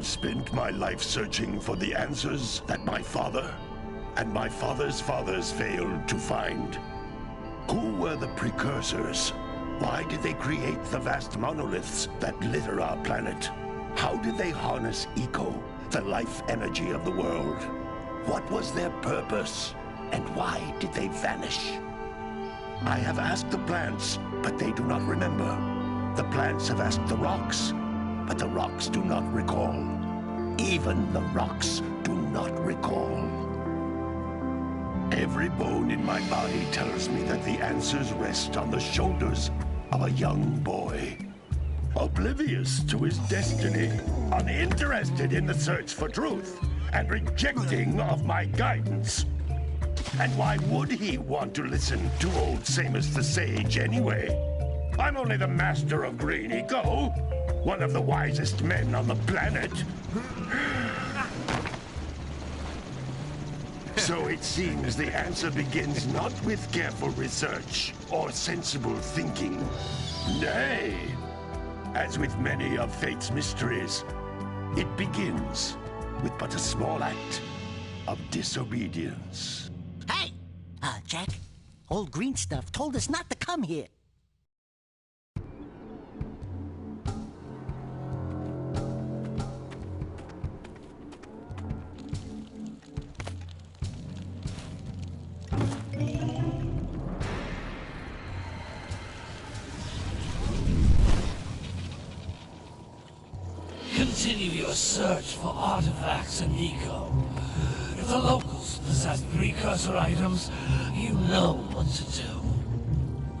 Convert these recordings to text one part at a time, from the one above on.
have spent my life searching for the answers that my father and my father's fathers failed to find. Who were the precursors? Why did they create the vast monoliths that litter our planet? How did they harness eco, the life energy of the world? What was their purpose? And why did they vanish? I have asked the plants, but they do not remember. The plants have asked the rocks, but the rocks do not recall. Even the rocks do not recall. Every bone in my body tells me that the answers rest on the shoulders of a young boy. Oblivious to his destiny, uninterested in the search for truth, and rejecting of my guidance. And why would he want to listen to old Samus the Sage anyway? I'm only the master of green eco, one of the wisest men on the planet. So it seems the answer begins not with careful research or sensible thinking. Nay, as with many of fate's mysteries, it begins with but a small act of disobedience. Hey! Jack, old green stuff told us not to come here. Continue your search for artifacts and eco. If the locals possess precursor items, you know what to do.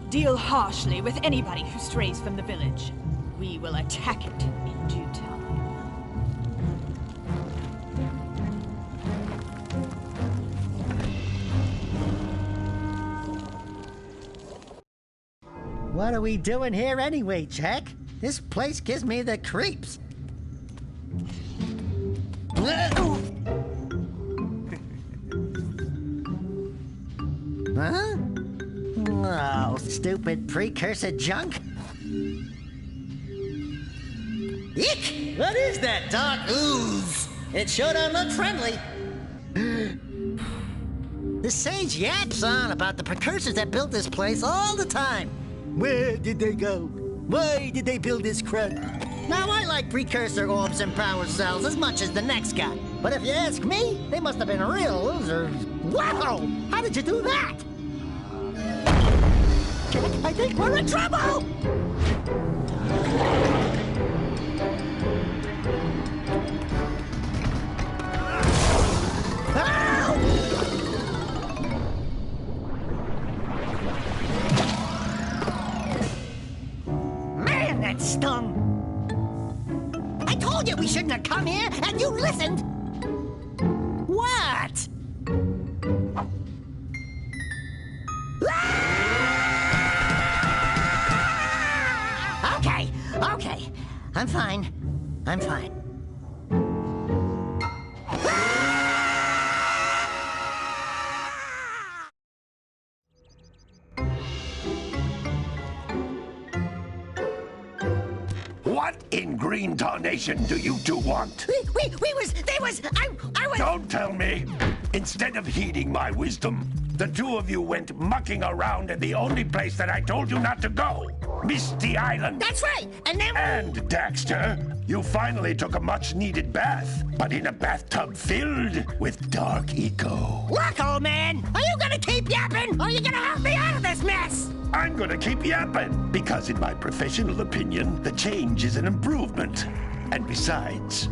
Deal harshly with anybody who strays from the village. We will attack it in due time. What are we doing here anyway, Jack? This place gives me the creeps. Huh? Oh, stupid precursor junk. Eek! What is that dark ooze? It sure don't look friendly. The sage yaps on about the precursors that built this place all the time. Where did they go? Why did they build this crud? Now, I like precursor orbs and power cells as much as the next guy. But if you ask me, they must have been real losers. Wow! How did you do that? Jack, I think we're in trouble! Man, that stung! I told you we shouldn't have come here, and you listened! What? Okay. I'm fine. What in green tarnation do you two want? I was... Don't tell me! Instead of heeding my wisdom, the two of you went mucking around in the only place that I told you not to go. Misty Island. That's right, and then... And, Daxter, you finally took a much-needed bath, but in a bathtub filled with dark eco. Look, old man, are you gonna keep yapping, or are you gonna help me out of this mess? I'm gonna keep yapping, because in my professional opinion, the change is an improvement. And besides,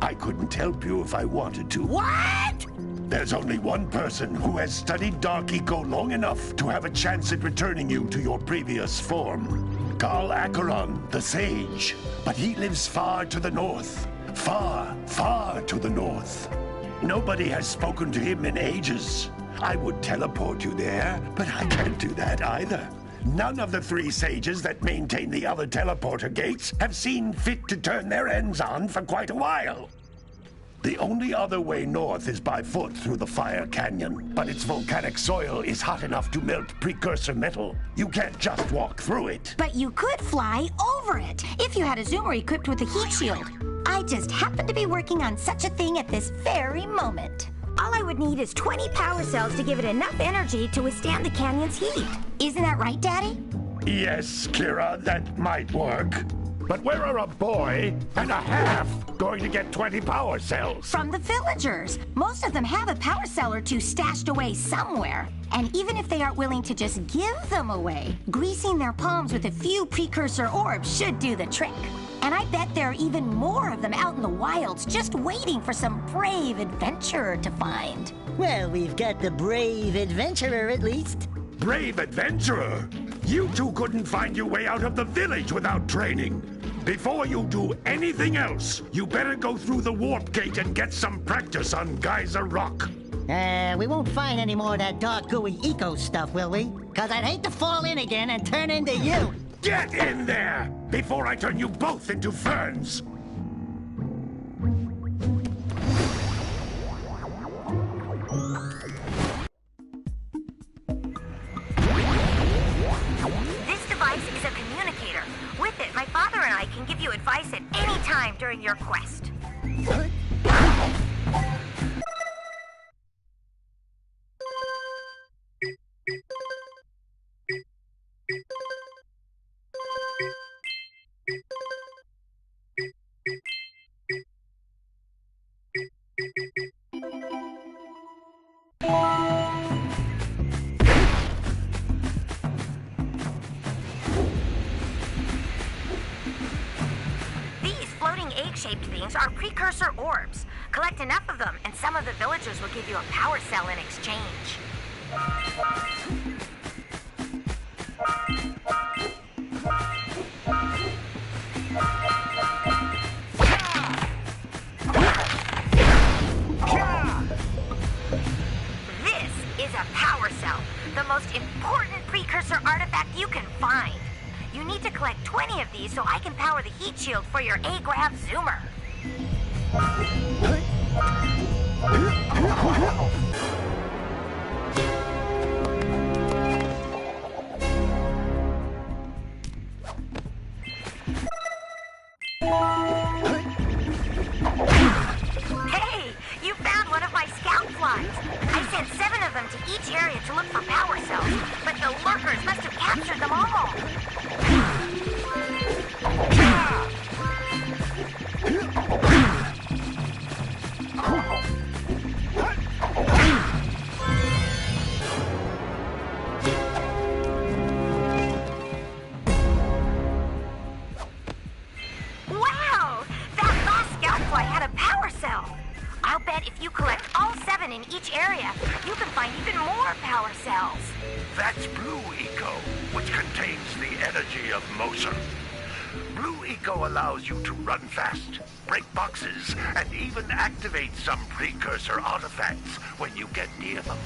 I couldn't help you if I wanted to. What? There's only one person who has studied Dark Eco long enough to have a chance at returning you to your previous form. Carl Acheron, the Sage. But he lives far to the north. Far, far to the north. Nobody has spoken to him in ages. I would teleport you there, but I can't do that either. None of the three sages that maintain the other teleporter gates have seen fit to turn their ends on for quite a while. The only other way north is by foot through the Fire Canyon, but its volcanic soil is hot enough to melt precursor metal. You can't just walk through it. But you could fly over it, if you had a zoomer equipped with a heat shield. I just happen to be working on such a thing at this very moment. All I would need is 20 power cells to give it enough energy to withstand the canyon's heat. Isn't that right, Daddy? Yes, Kira, that might work. But where are a boy and a half going to get 20 power cells? From the villagers. Most of them have a power cell or two stashed away somewhere. And even if they aren't willing to just give them away, greasing their palms with a few precursor orbs should do the trick. And I bet there are even more of them out in the wilds just waiting for some brave adventurer to find. Well, we've got the brave adventurer at least. Brave adventurer? You two couldn't find your way out of the village without training. Before you do anything else, you better go through the warp gate and get some practice on Geyser Rock. We won't find any more of that dark gooey eco stuff, will we? Cause I'd hate to fall in again and turn into you. Get in there before I turn you both into ferns. This device is a communicator. With it, my father and I can give you advice at any time during your quest. Egg-shaped things are precursor orbs. Collect enough of them, and some of the villagers will give you a power cell in exchange. This is a power cell, the most important precursor artifact you can find. You need to collect 20 of these so I can power the heat shield for your A-Grav zoomer. Hey, you found one of my scout flies. I sent 7 of them to each area to look for power cells, but the lurkers must have captured them all. Wow! That last scoutfly had a power cell. I'll bet if you collect all 7 in each area, you can find even more power cells. That's Blue Eco, which contains the energy of motion. Blue Eco allows you to run fast, break boxes, and even activate some precursor artifacts when you get near them.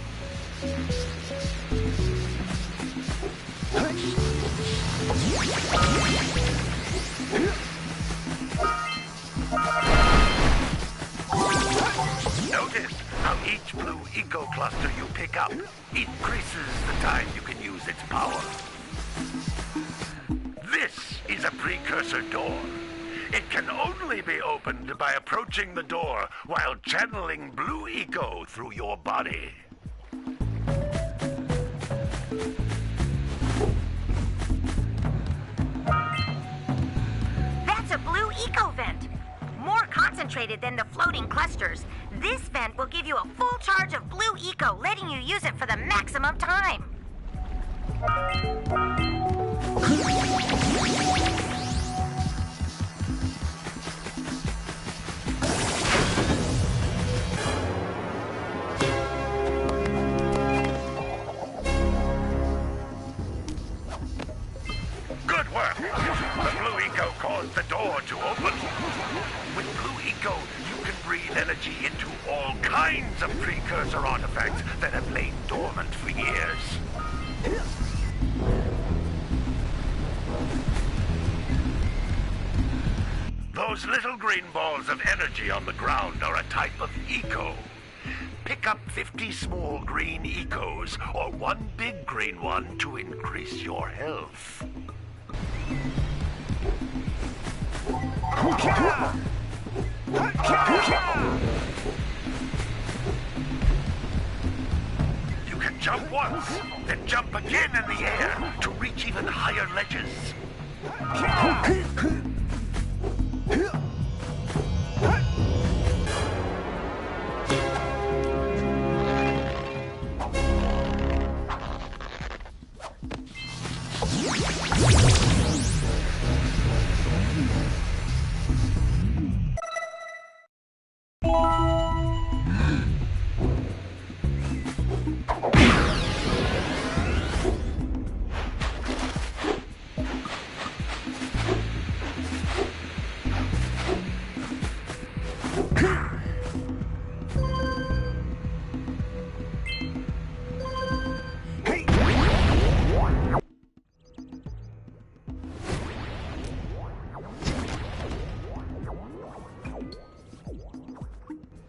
Notice how each Blue Eco cluster you pick up increases the time you can use its power. This is a precursor door. It can only be opened by approaching the door while channeling Blue Eco through your body. That's a Blue Eco vent. More concentrated than the floating clusters. This vent will give you a full charge of Blue Eco, letting you use it for the maximum time. Good work! The Blue Eco caused the door to open. With Blue Eco, you can breathe energy into all kinds of precursor artifacts that have lain dormant for years. Those little green balls of energy on the ground are a type of eco. Pick up 50 small green ecos, or one big green one to increase your health. You can jump once, then jump again in the air to reach even higher ledges.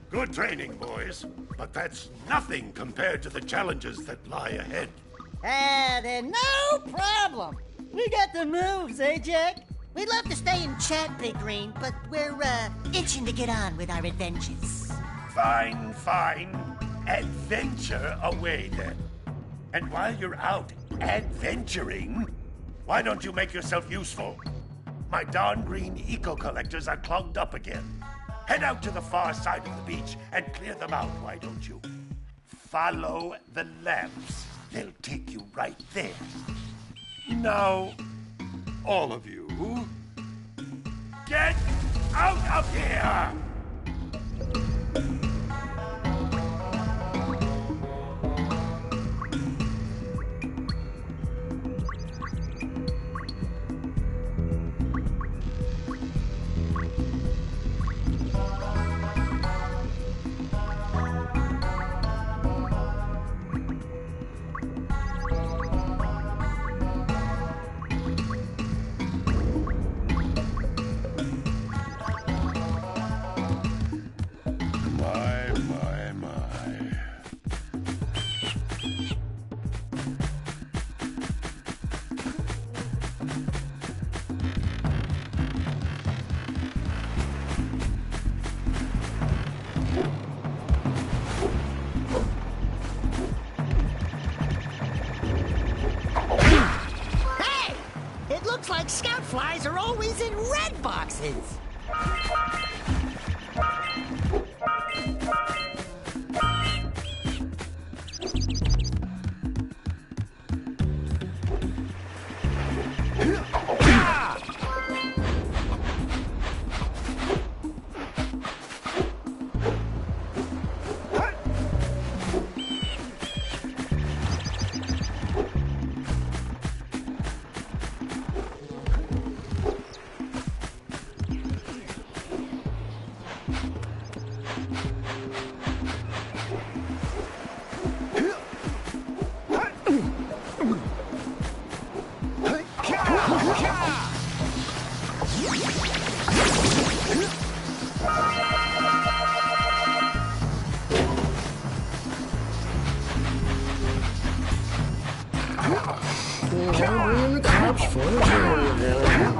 Good training, boys, but that's nothing compared to the challenges that lie ahead. Then no problem. We got the moves, eh, Jack? We'd love to stay and chat, Big Green, but we're, itching to get on with our adventures. Fine, fine. Adventure away, then. And while you're out adventuring, why don't you make yourself useful? My darn green eco-collectors are clogged up again. Head out to the far side of the beach and clear them out, why don't you? Follow the lamps. They'll take you right there. Now, all of you, get out of here! Looks like scout flies are always in red boxes. Bringing the cops for the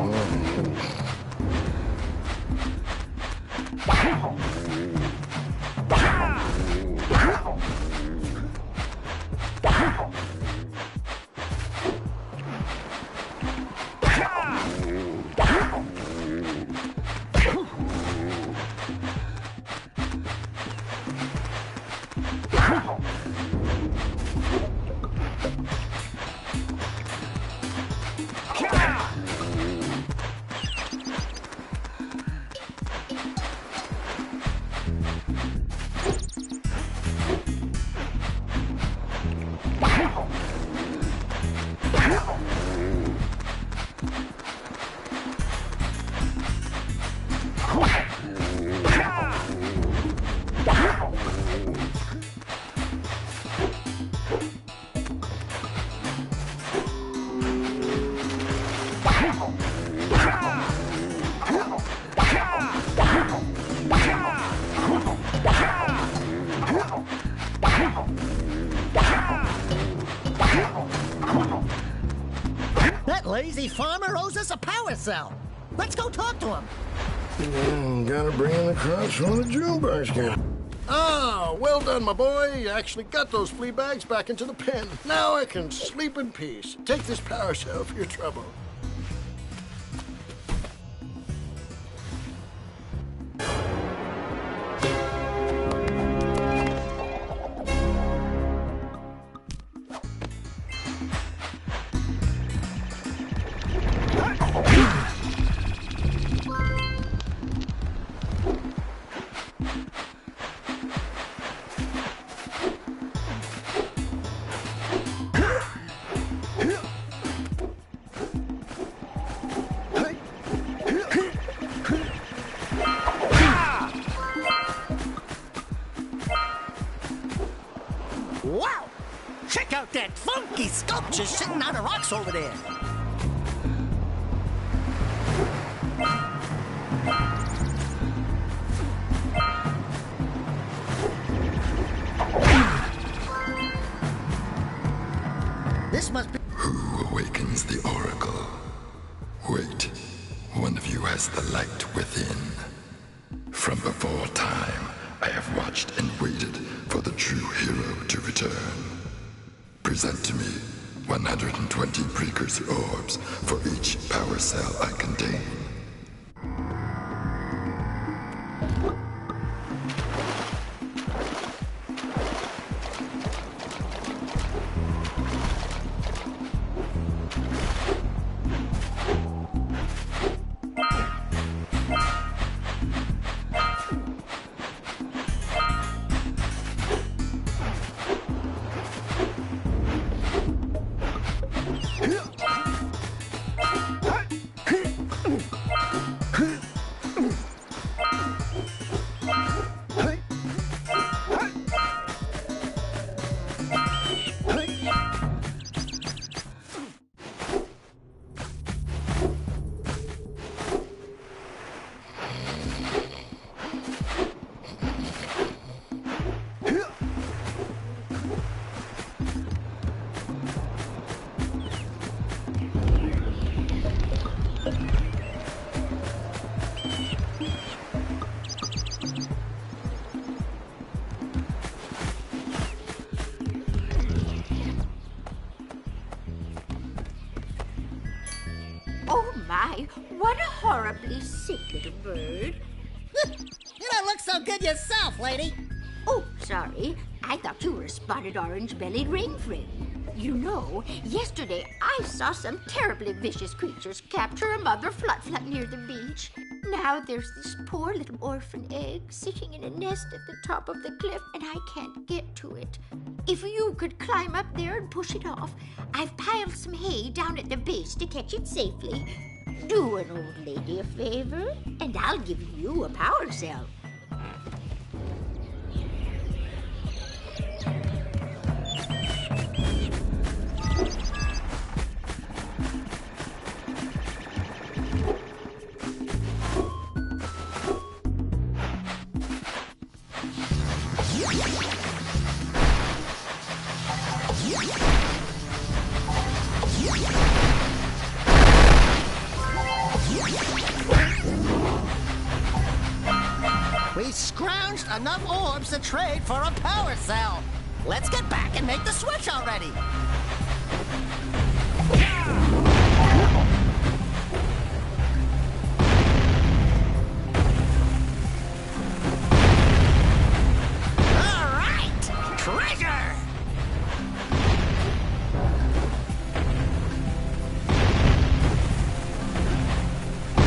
That lazy farmer owes us a power cell. Let's go talk to him. Yeah, gotta bring in the crops from the Junebug camp. Ah, well done, my boy. You actually got those flea bags back into the pen. Now I can sleep in peace. Take this power cell for your trouble. Wow! Check out that funky sculpture sitting on the rocks over there. This must be... Who awakens the oracle? Wait, one of you has the light within. From before time, I have watched and waited for the true hero to return. Present to me 120 precursor orbs for each power cell I contain. Oh my, what a horribly sick little bird. You don't look so good yourself, lady. Oh, sorry. I thought you were a spotted orange-bellied rainfin. You know, yesterday I saw some terribly vicious creatures capture a mother flut-flut near the beach. Now there's this poor little orphan egg sitting in a nest at the top of the cliff, and I can't get to it. If you could climb up there and push it off, I've piled some hay down at the base to catch it safely. Do an old lady a favor, and I'll give you a power cell. We scrounged enough orbs to trade for a power cell. Let's get back and make the switch already. All right, treasure!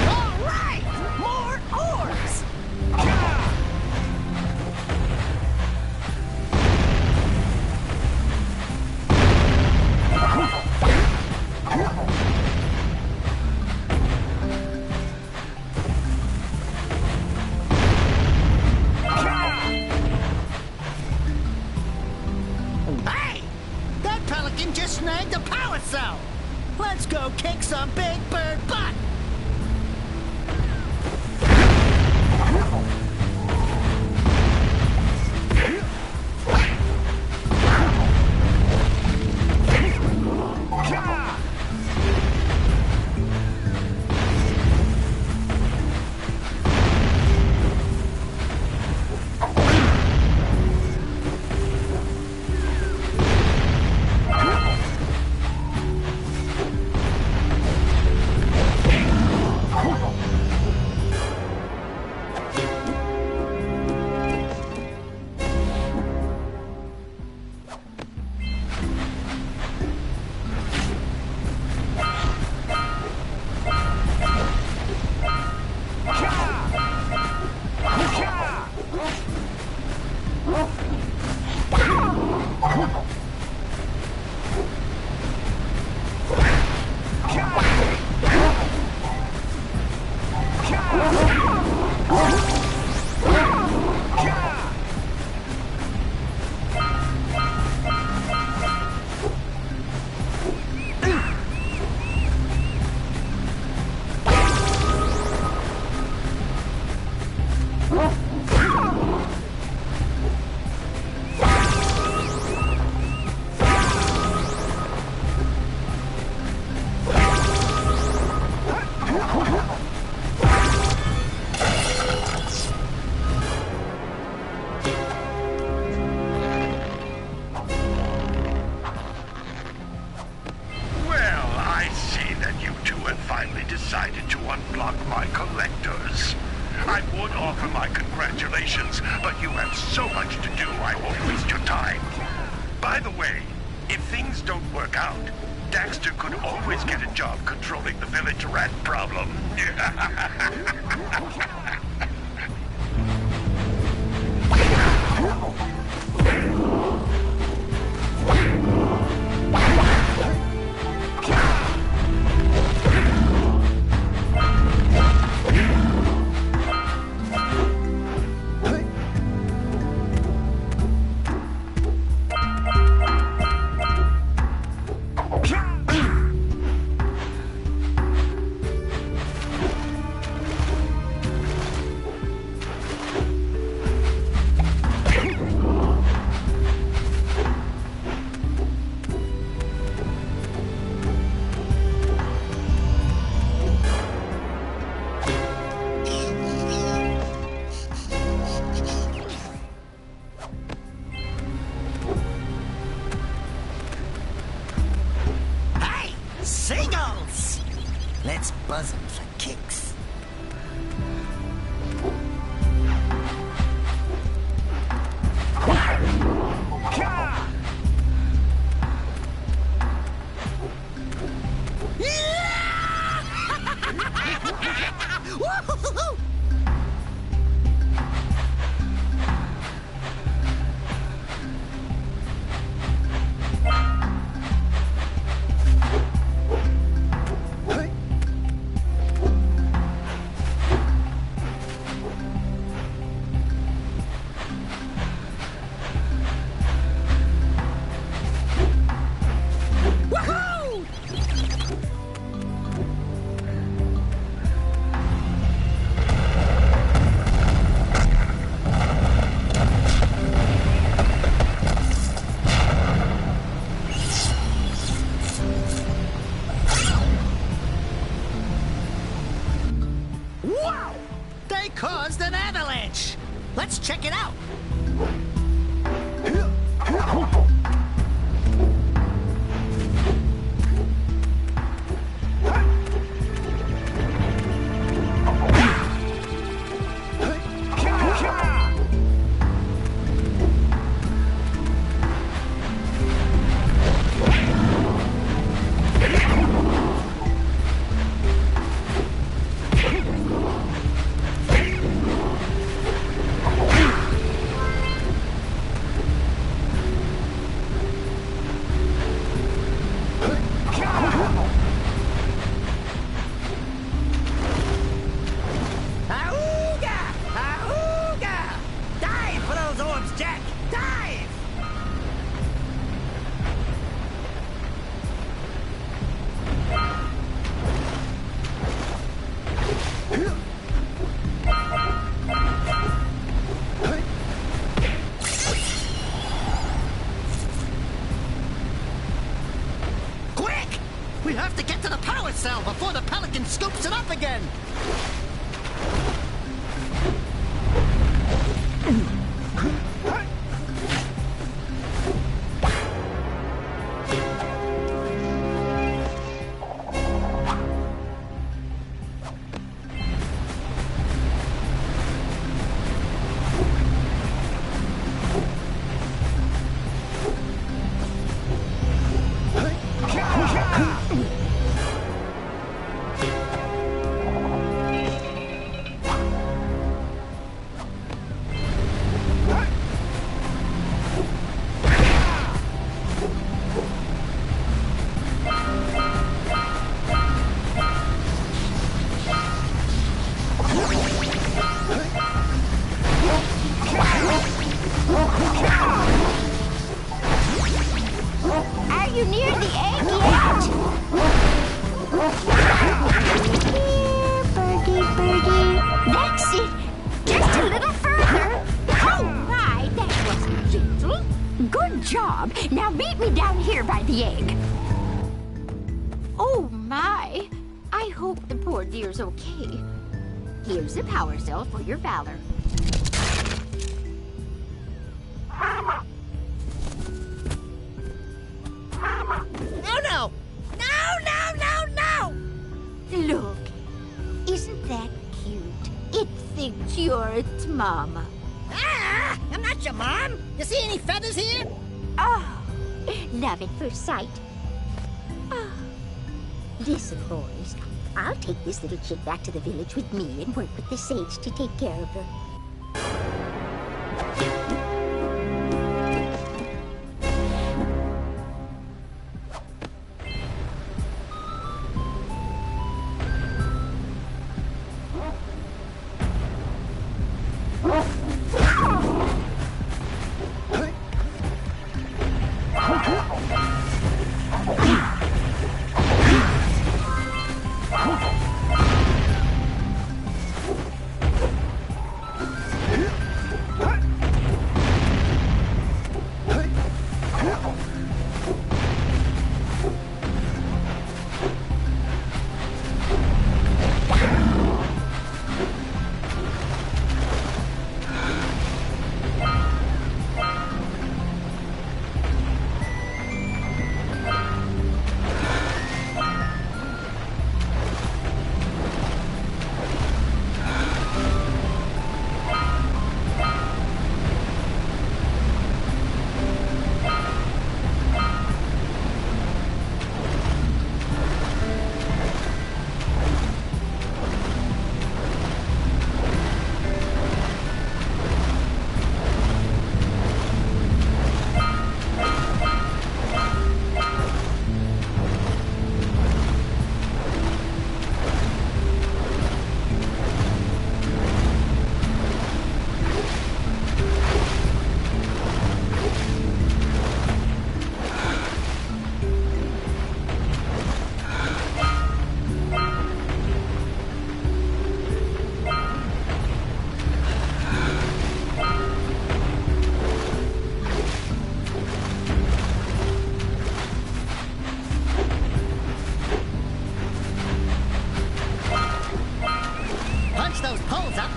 All right, more orbs! Hey! That pelican just snagged a power cell! Let's go kick some big bird butt! By the way, if things don't work out, Daxter could always get a job controlling the village rat problem. Seagulls! Let's buzz them for kicks. Wow! They caused an avalanche! Let's check it out! We have to get to the power cell before the Pelican scoops it up again! Are you near the egg yet? Here, birdie. That's it. Just a little further. Oh, my, that wasn't gentle. Good job. Now meet me down here by the egg. Oh, my. I hope the poor dear's okay. Here's a power cell for your valor. No! Look, isn't that cute? It thinks you're its mama. Ah! I'm not your mom! You see any feathers here? Oh, Love at first sight. Ah. Listen, boys. I'll take this little chick back to the village with me and work with the sage to take care of her.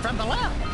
From below.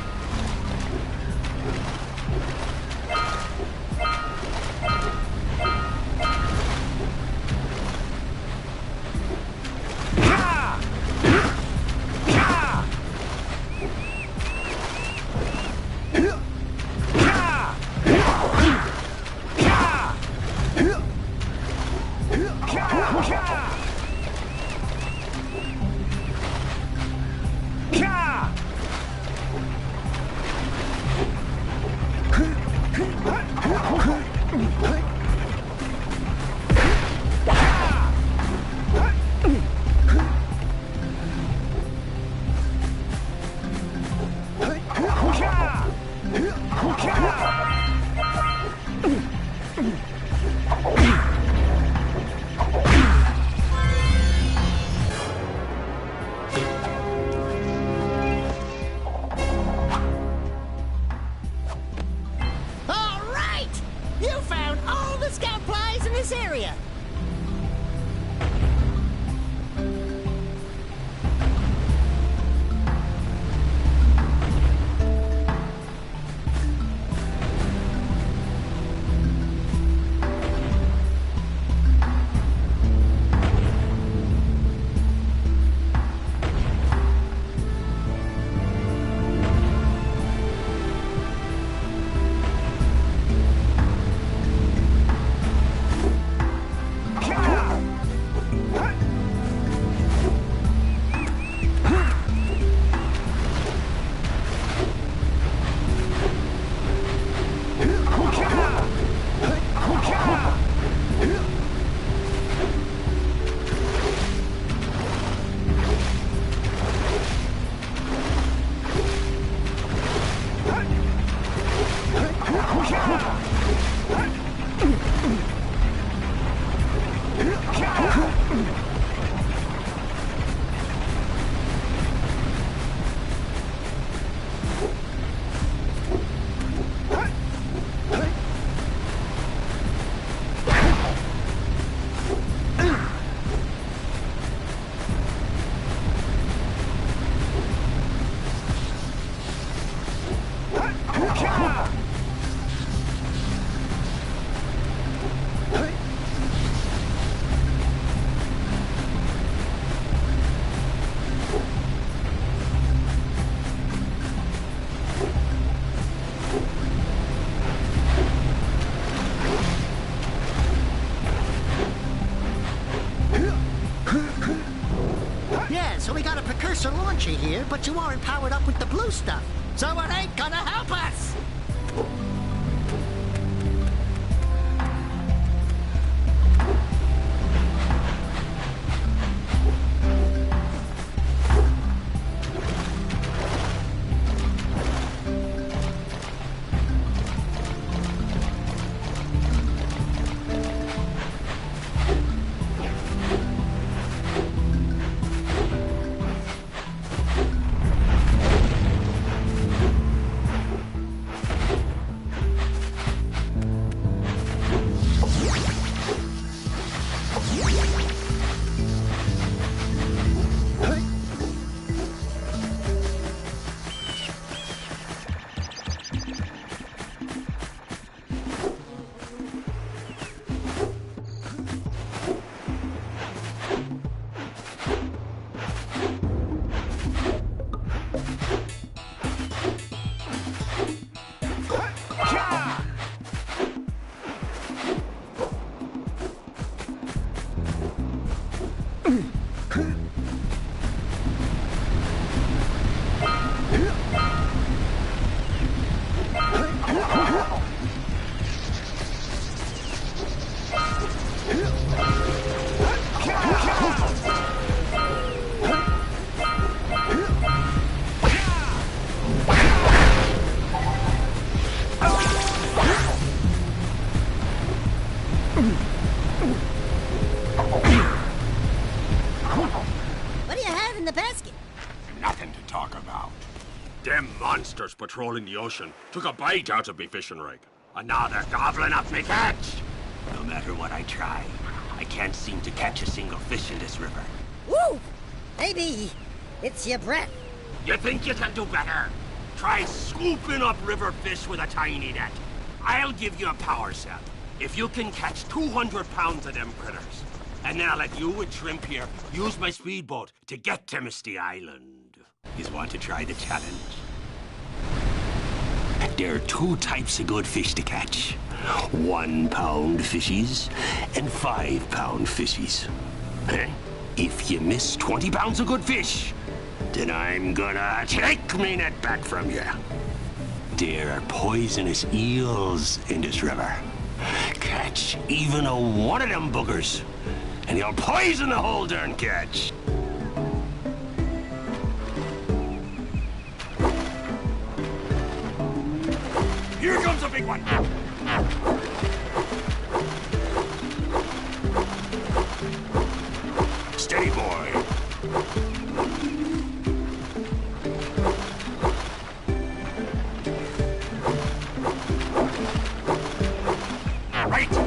launcher here, but you aren't powered up with the blue stuff. So it ain't gonna help us! Patrolling the ocean took a bite out of me fishing rig. And now they're gobbling up me catch. No matter what I try, I can't seem to catch a single fish in this river. Woo! Maybe it's your breath. You think you can do better? Try scooping up river fish with a tiny net. I'll give you a power cell if you can catch 200 pounds of them critters. And then I'll let you and Shrimp here use my speedboat to get to Misty Island. You want to try the challenge? There are two types of good fish to catch. 1 pound fishies and 5 pound fishies. If you miss 20 pounds of good fish, then I'm gonna take me net back from you. There are poisonous eels in this river. Catch even one of them buggers, and you'll poison the whole darn catch. Here comes a big one! Steady, boy. Right!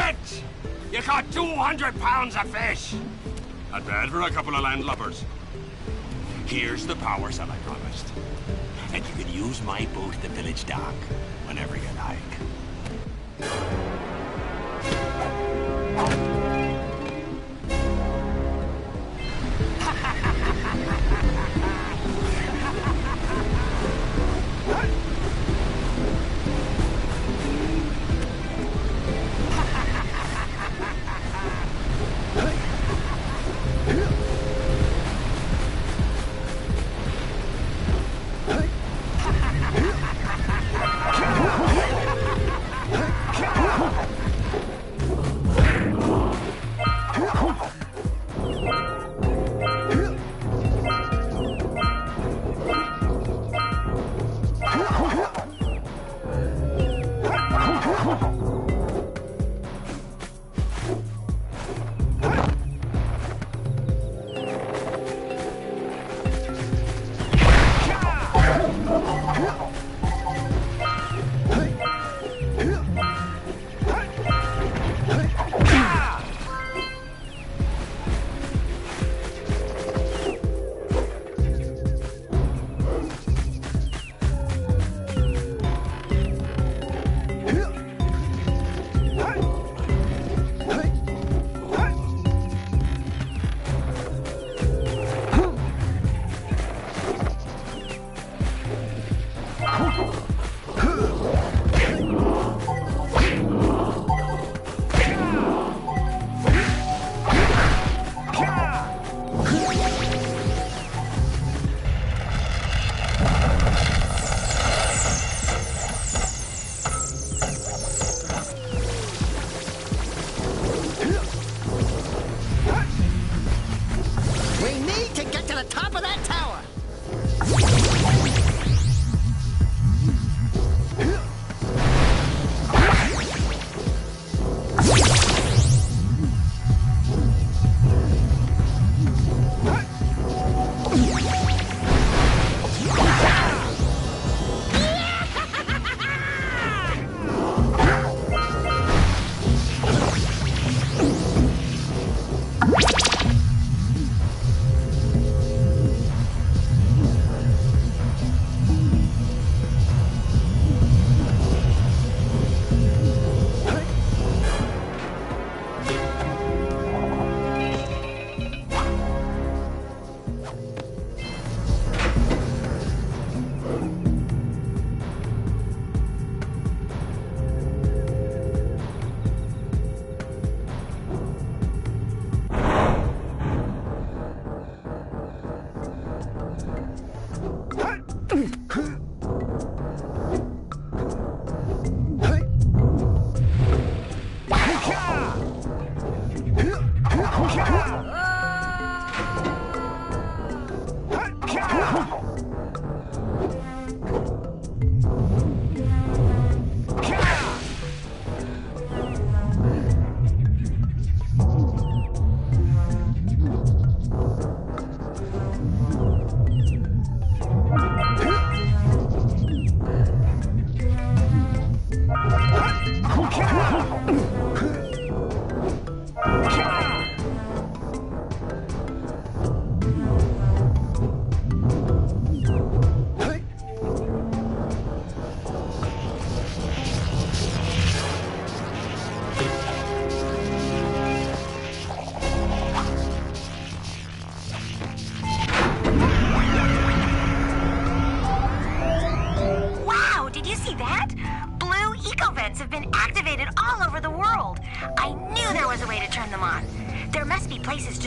it! You caught 200 pounds of fish! Not bad for a couple of landlubbers. Here's the power cell I promised. And you can use my boat at the village dock whenever you like.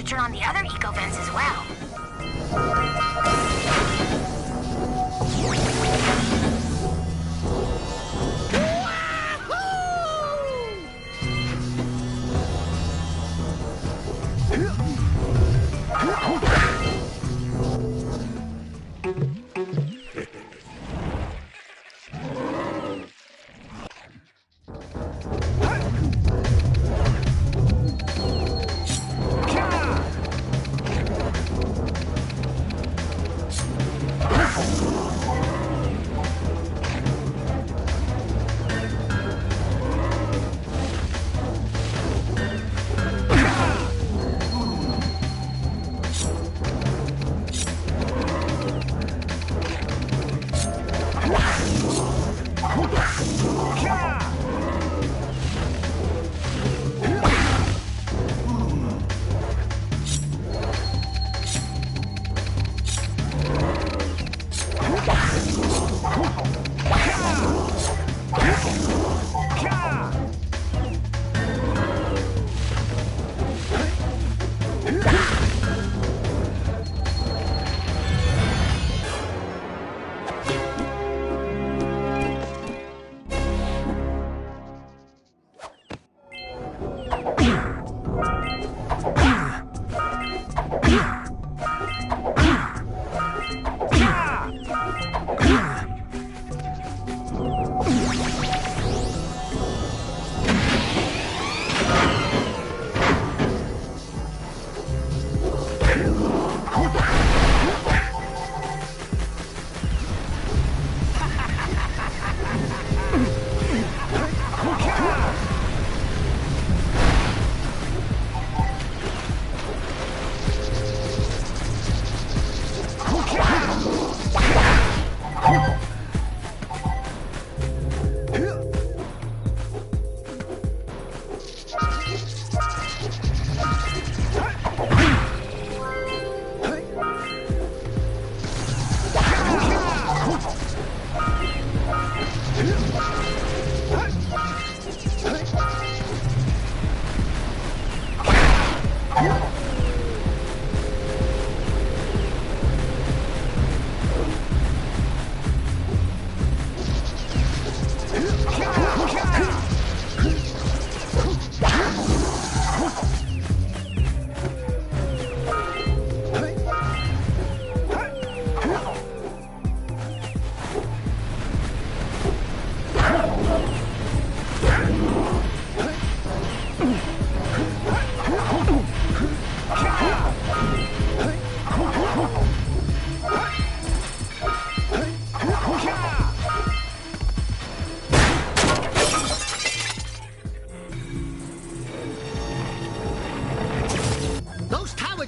turn on the other eco vents as well.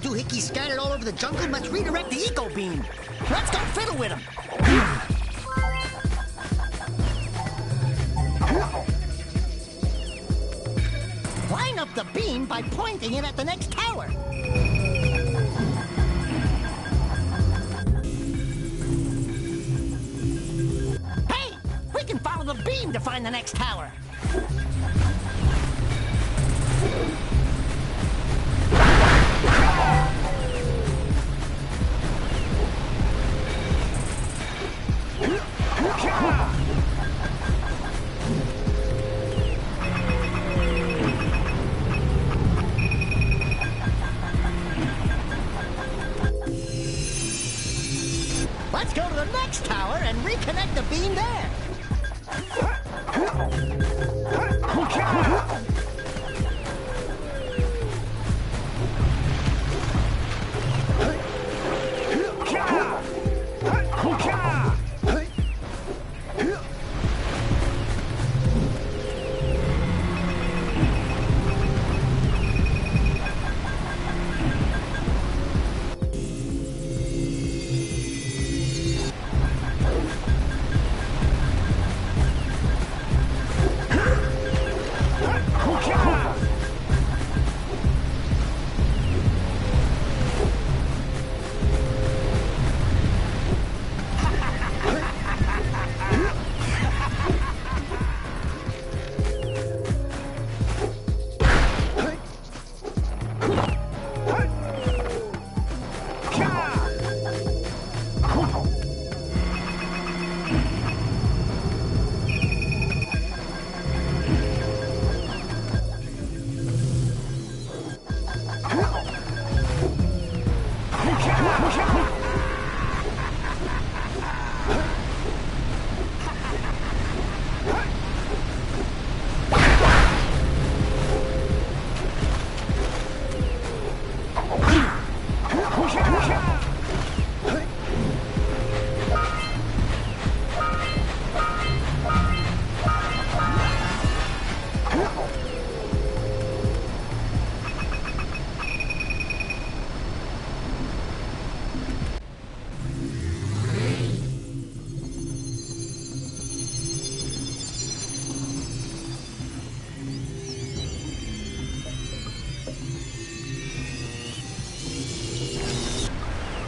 doohickeys scattered all over the jungle must redirect the eco beam. Let's go fiddle with them. Line up the beam by pointing it at the next tower. Hey, we can follow the beam to find the next tower. Let's go to the next tower and reconnect the beam there.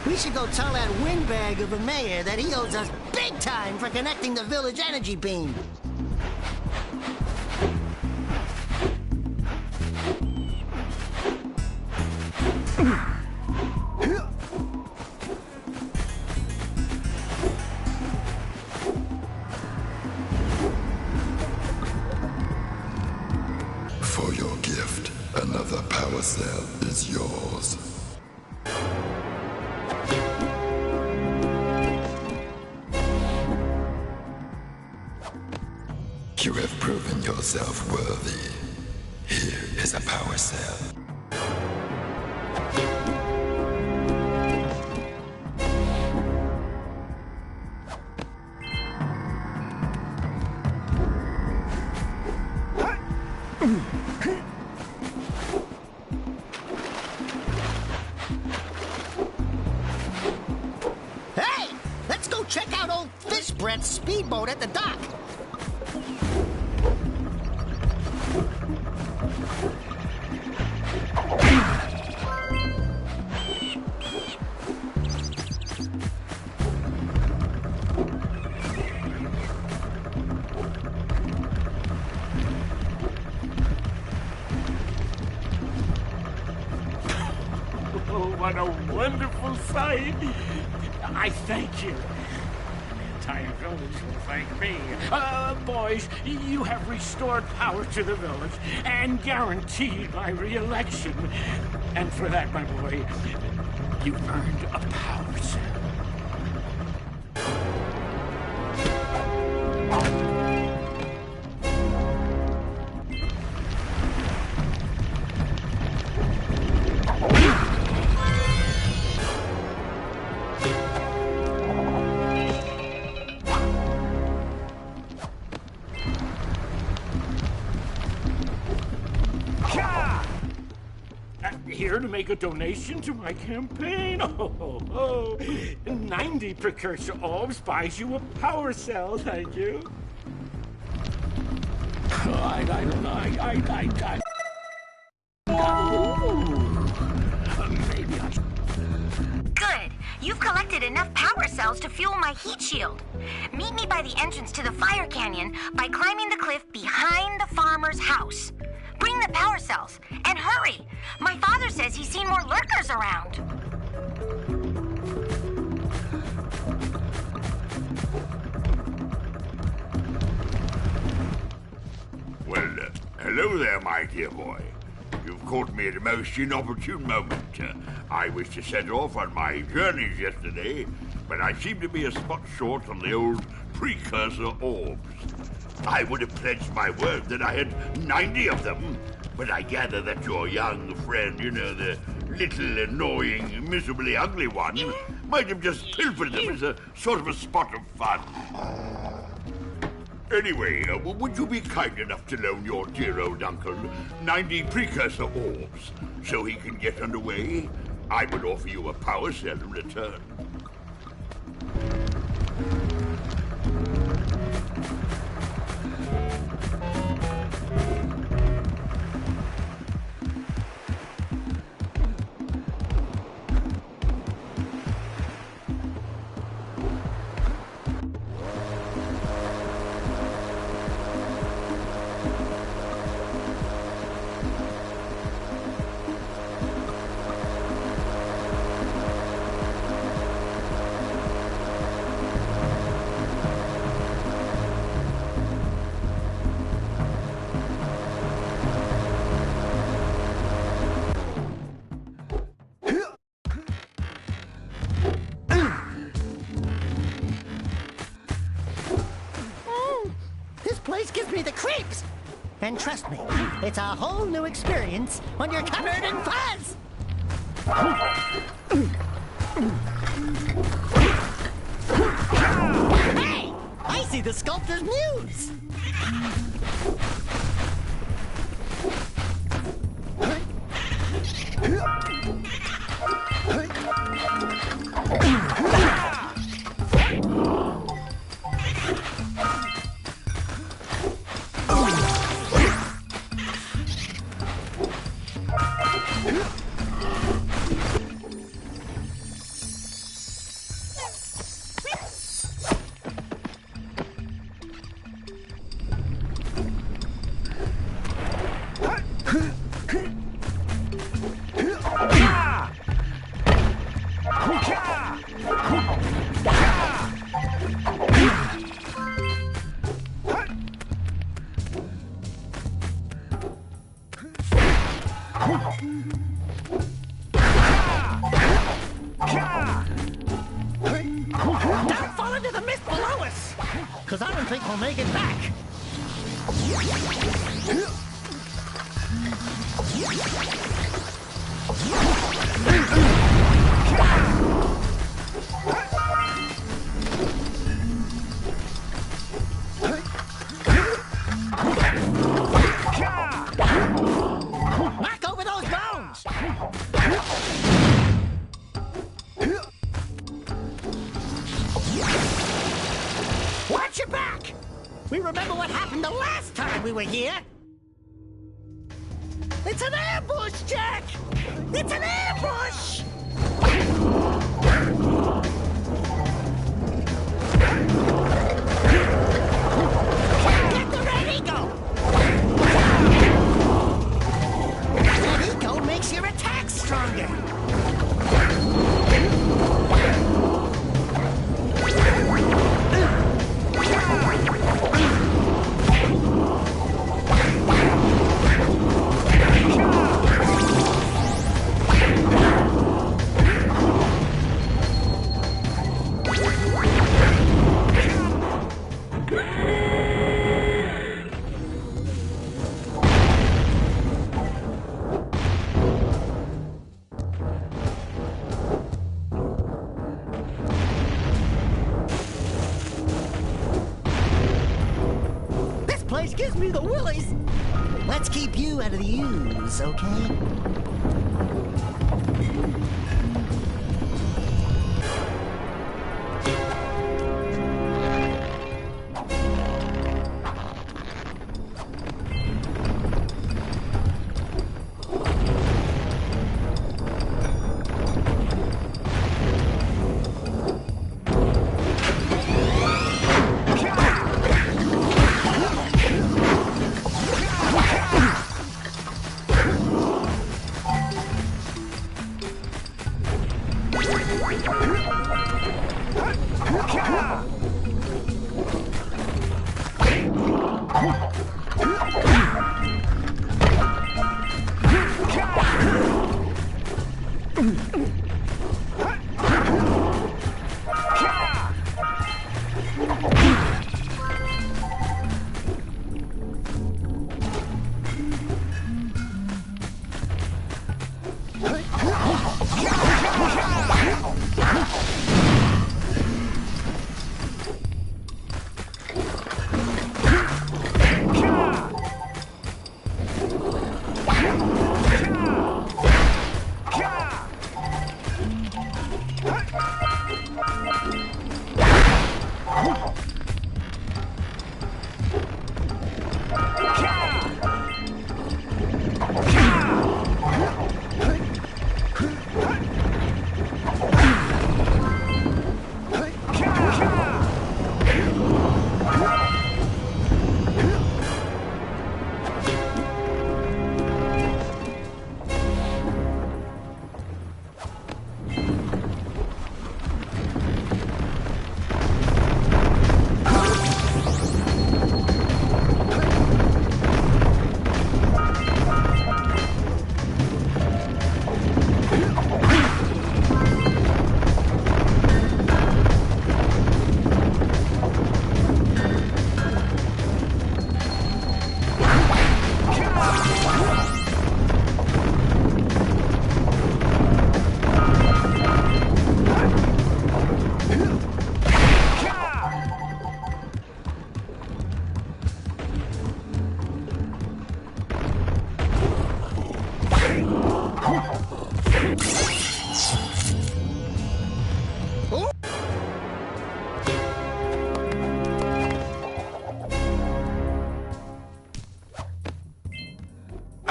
We should go tell that windbag of a mayor that he owes us big time for connecting the village energy beam. For your gift, another power cell is yours. You have proven yourself worthy. Here is a power cell. Hey! Let's go check out old Fish Brett's speedboat at the dock. Oh, what a wonderful sight. I thank you. The entire village will thank me. Boys, you have restored power to the village and guaranteed my re-election. And for that, my boy, you've earned a power cell. Here to make a donation to my campaign. 90 precursor orbs buys you a power cell, thank you. I don't know. Maybe I should. Good. You've collected enough power cells to fuel my heat shield. Meet me by the entrance to the fire canyon by climbing the cliff behind the farmer's house. Bring the power cells, and hurry! My father says he's seen more lurkers around. Well, hello there, my dear boy. You've caught me at a most inopportune moment. I was to set off on my journeys yesterday, but I seem to be a spot short on the old precursor orbs. I would have pledged my word that I had 90 of them, but I gather that your young friend, you know, the little annoying, miserably ugly one, might have just pilfered them as a sort of a spot of fun. Anyway, would you be kind enough to loan your dear old uncle 90 precursor orbs so he can get underway? I would offer you a power cell in return. Gives me the creeps. And trust me, it's a whole new experience when you're covered in fuzz. Hey, I see the sculptor's muse. Don't fall into the mist below us, because I don't think we'll make it back. Knock over those bones! Watch your back! We remember what happened the last time we were here! It's an ambush, Jack! It's an ambush! Get the red eagle! That eagle makes your attack stronger! place gives me the willies. Let's keep you out of the ooze, okay?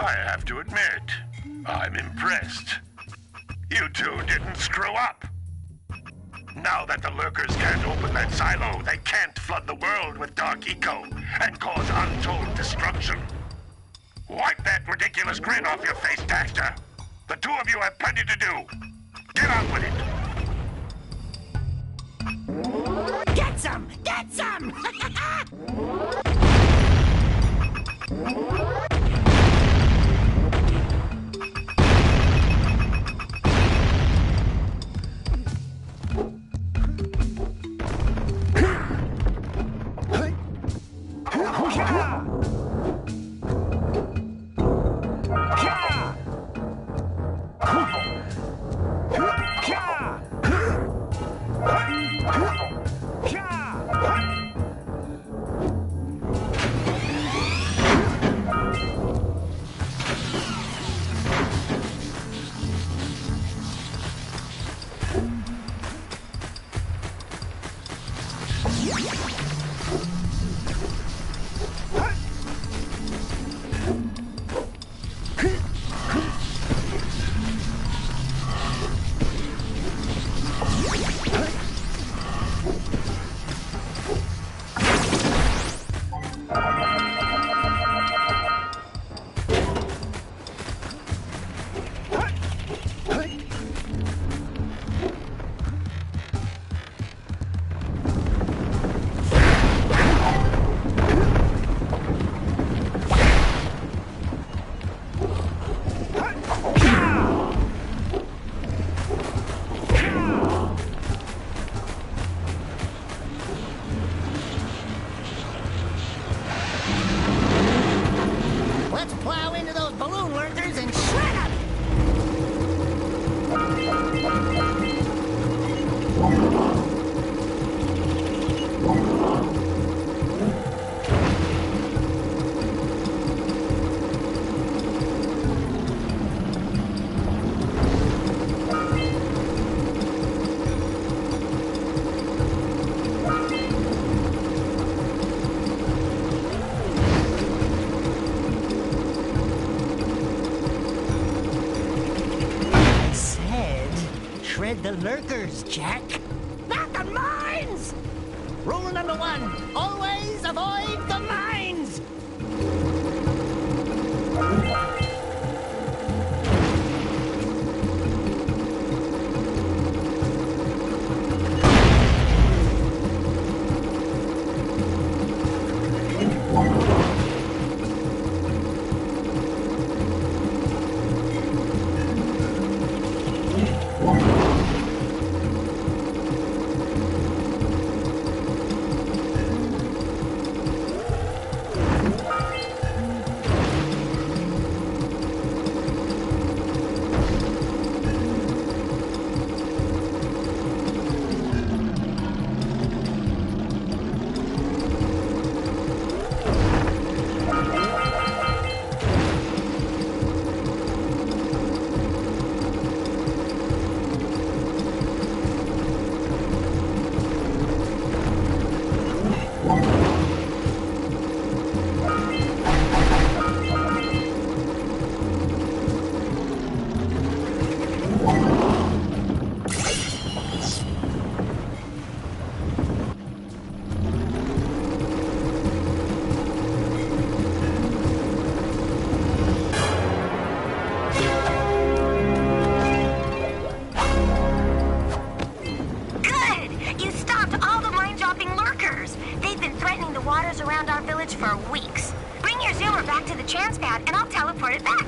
I have to admit, I'm impressed. You two didn't screw up. Now that the lurkers can't open that silo, they can't flood the world with dark eco and cause untold destruction. Wipe that ridiculous grin off your face, Daxter. The two of you have plenty to do. Get on with it. Get some! Get some! shred the lurkers, Jack. Not the mines! Rule number 1, always avoid the mines! For weeks. Bring your zoomer back to the chance pad and I'll teleport it back.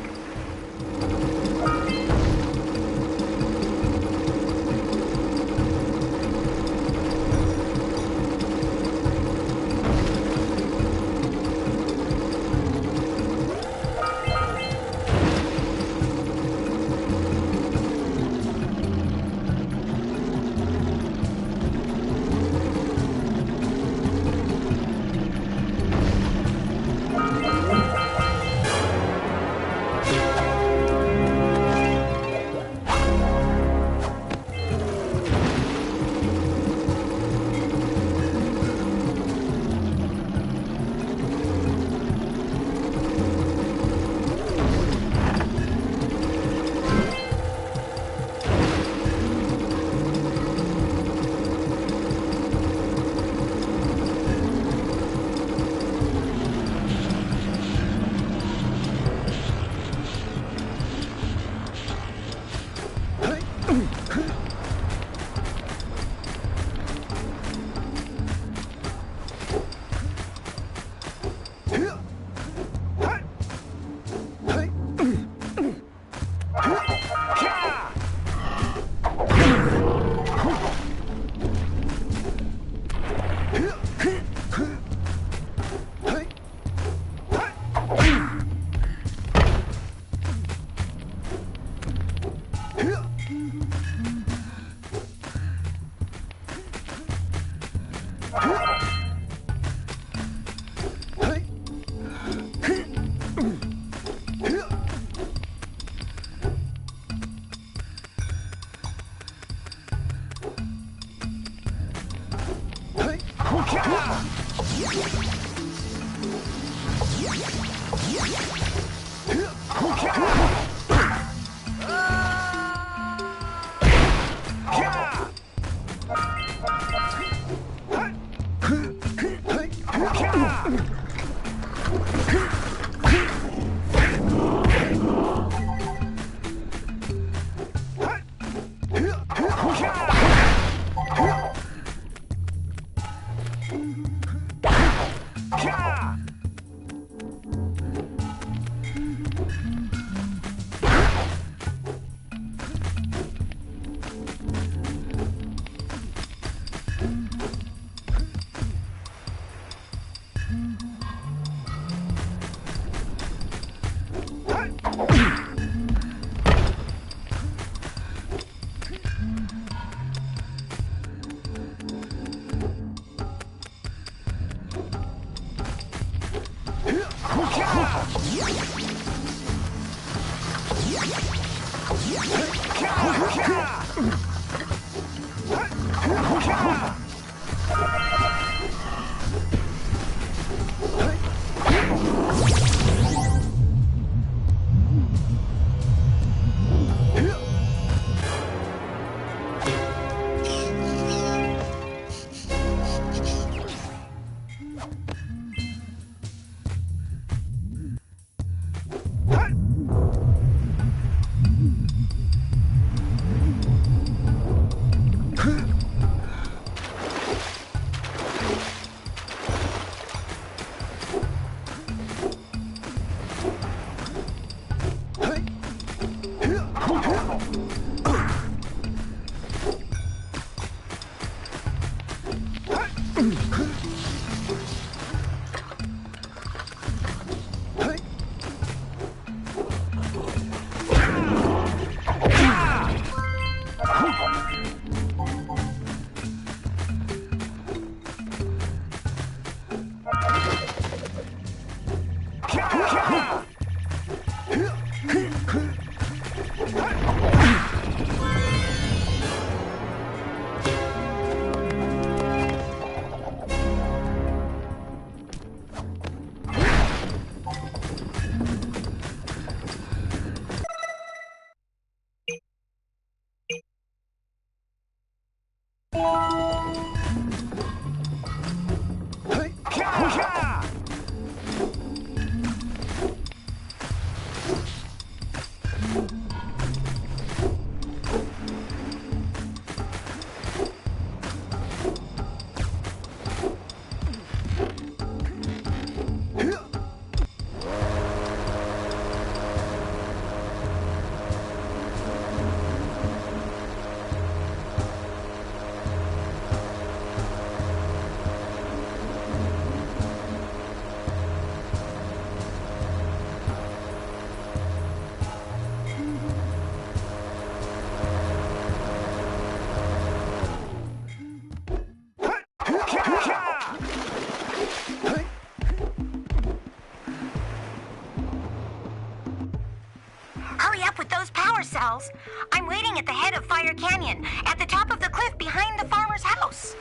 Hurry up with those power cells. I'm waiting at the head of Fire Canyon, at the top of the cliff behind the farmer's house.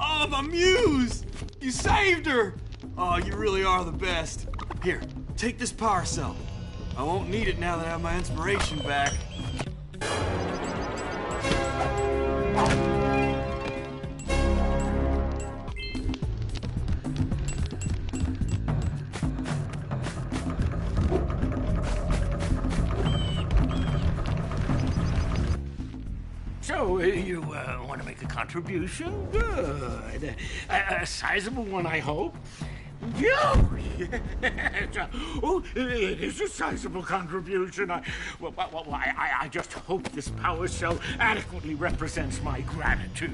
Oh, my muse! You saved her! Oh, you really are the best. Here, take this power cell. I won't need it now that I have my inspiration back. So, you want to make a contribution? Good. A sizable one, I hope. Yeah. Oh, it is a sizable contribution. I just hope this power cell adequately represents my gratitude.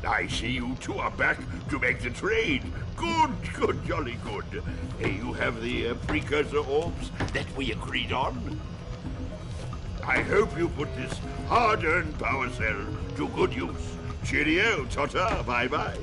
I see you two are back to make the trade. Good, good, jolly good. You have the precursor orbs that we agreed on. I hope you put this hard-earned power cell to good use. Cheerio, ta-ta, bye-bye.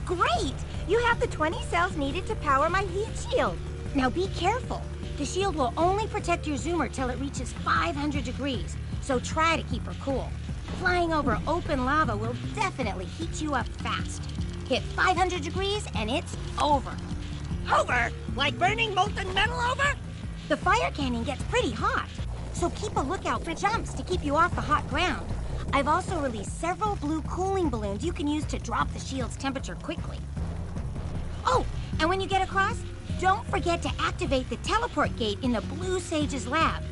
Great! You have the 20 cells needed to power my heat shield. Now be careful. The shield will only protect your zoomer till it reaches 500 degrees, so try to keep her cool. Flying over open lava will definitely heat you up fast. Hit 500 degrees and it's over. Over? Like burning molten metal over? The fire canyon gets pretty hot, so keep a lookout for jumps to keep you off the hot ground. I've also released several blue cooling balloons you can use to drop the shield's temperature quickly. Oh, and when you get across, don't forget to activate the teleport gate in the Blue Sage's lab.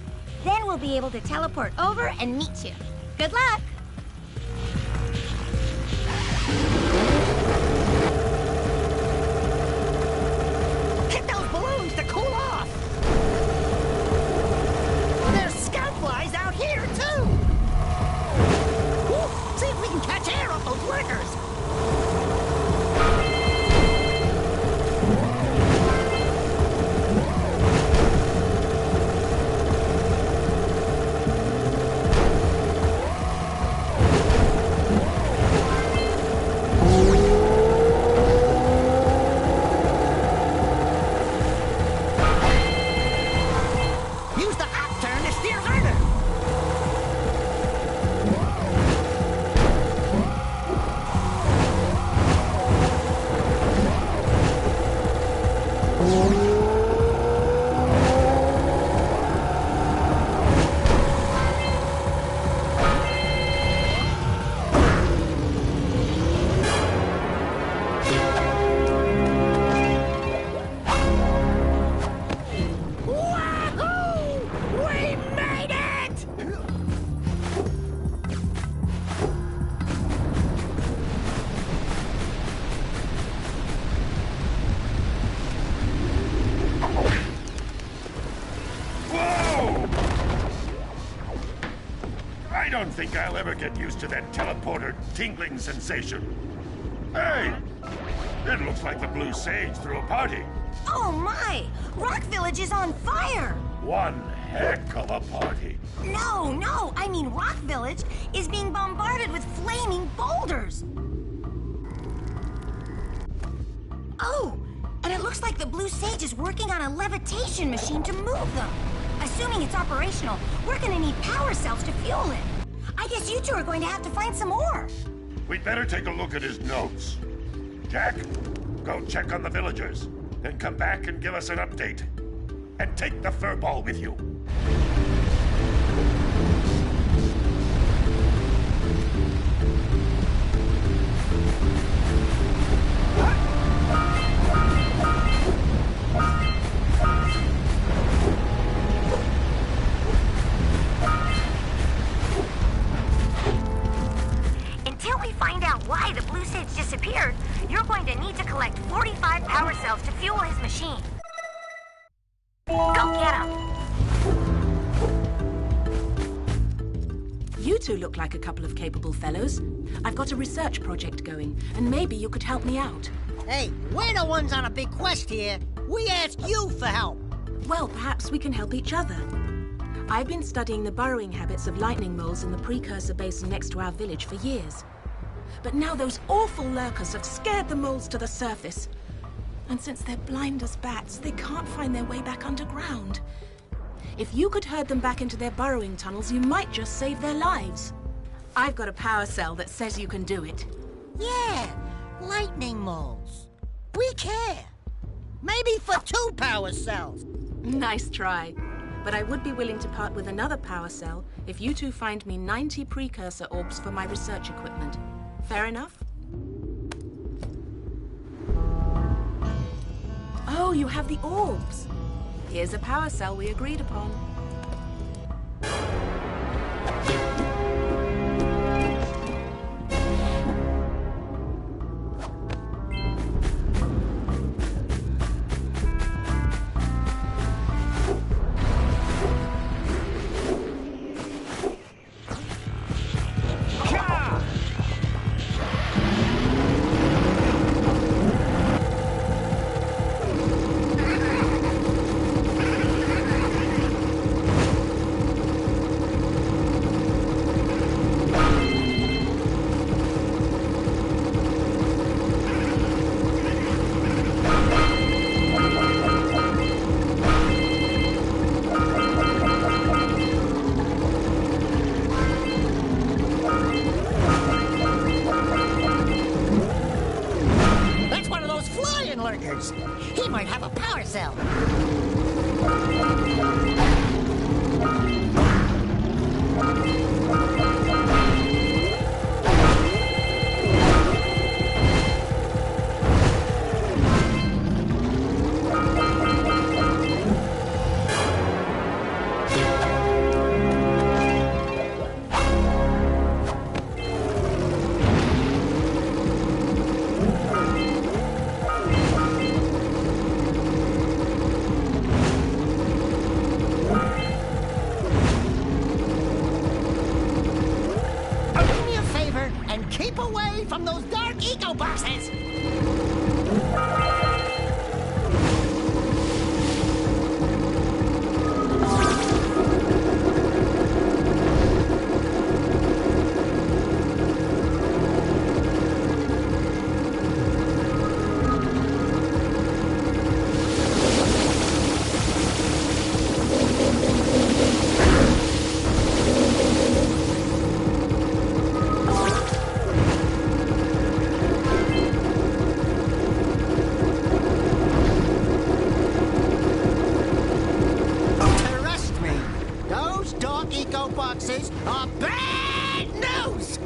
Then we'll be able to teleport over and meet you. Good luck! Hit those balloons to cool off! There's scout flies out here, too! Woo, see if we can catch air off those workers! think I'll ever get used to that teleporter tingling sensation. Hey! It looks like the Blue Sage threw a party. Oh my! Rock Village is on fire! One heck of a party. No, I mean Rock Village is being bombarded with flaming boulders. Oh, and it looks like the Blue Sage is working on a levitation machine to move them. Assuming it's operational, we're gonna need power cells to fuel it. I guess you two are going to have to find some more. We'd better take a look at his notes. Jack, go check on the villagers. Then come back and give us an update. And take the furball with you. Until we find out why the Blue Sage disappeared, you're going to need to collect 45 power cells to fuel his machine. Go get him! You two look like a couple of capable fellows. I've got a research project going, and maybe you could help me out. Hey, we're the ones on a big quest here. We ask you for help. Well, perhaps we can help each other. I've been studying the burrowing habits of lightning moles in the precursor basin next to our village for years. But now those awful lurkers have scared the moles to the surface. And since they're blind as bats, they can't find their way back underground. If you could herd them back into their burrowing tunnels, you might just save their lives. I've got a power cell that says you can do it. Yeah, lightning moles. We care. Maybe for 2 power cells. Nice try. But I would be willing to part with another power cell if you two find me 90 precursor orbs for my research equipment. Fair enough? Oh, you have the orbs. Here's a power cell we agreed upon. He might have a power cell. Keep away from those dark eco boxes! Boxes are bad news!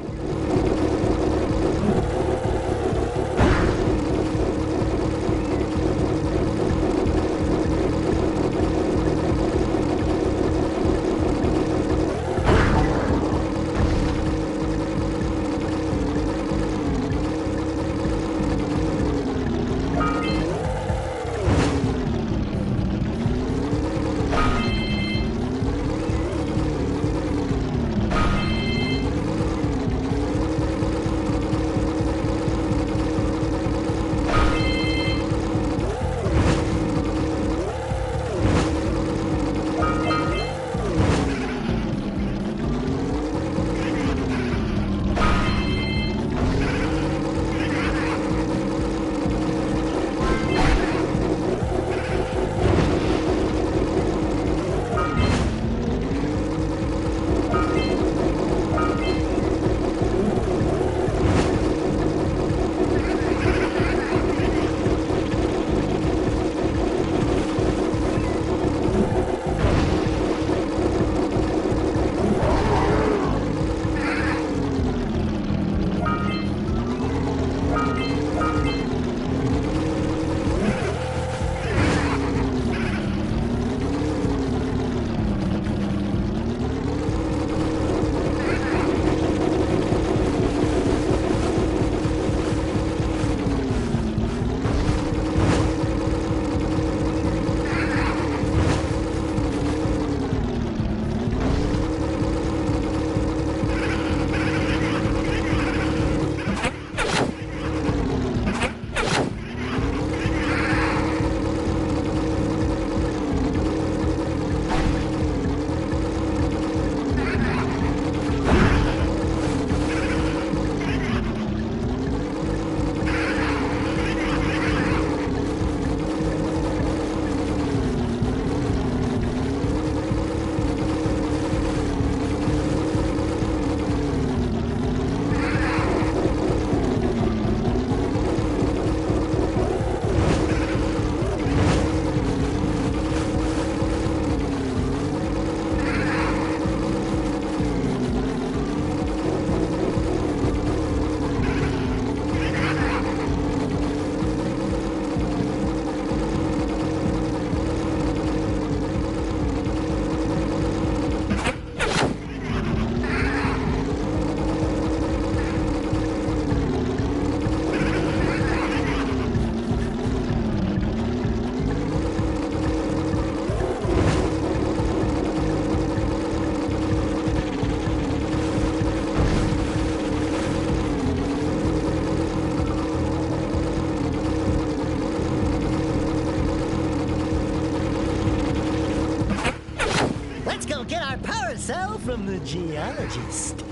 cell from the geologist.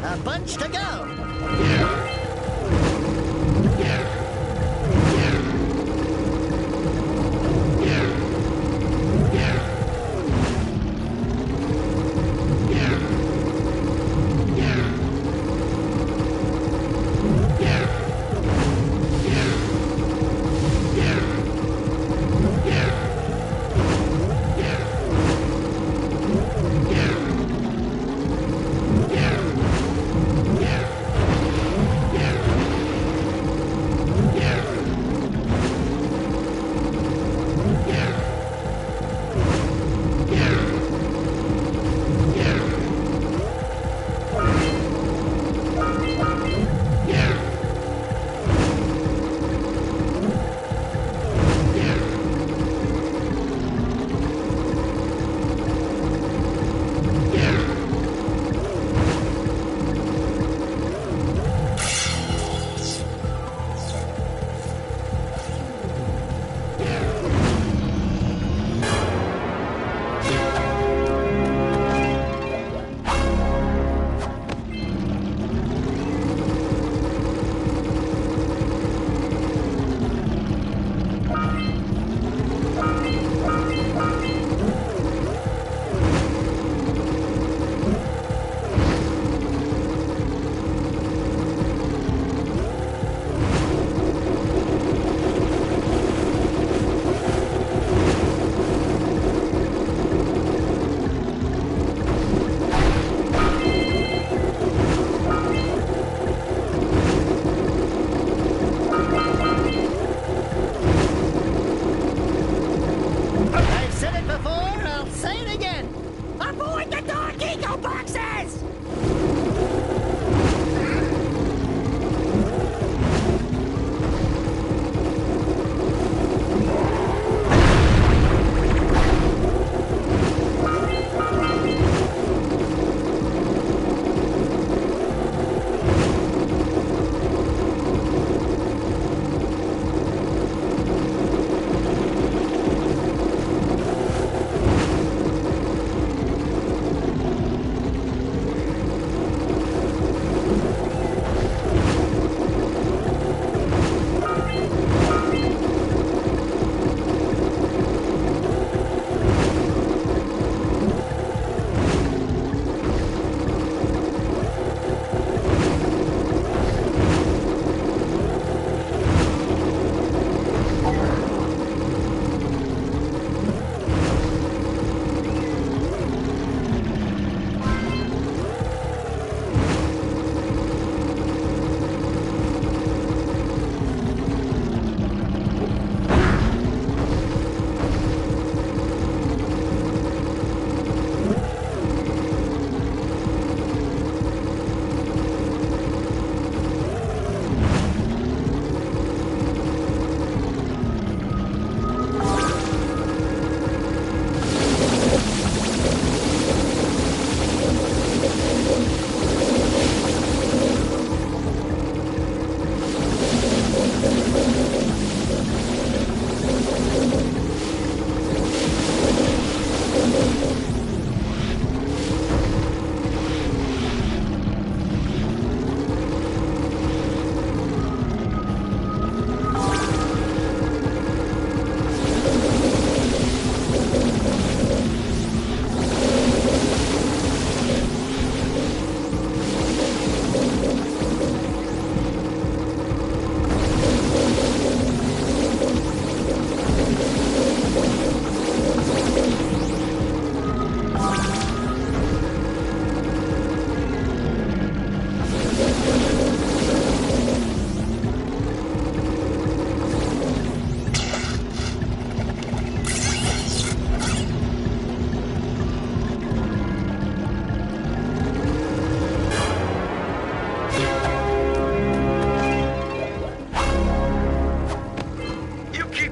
A bunch to go.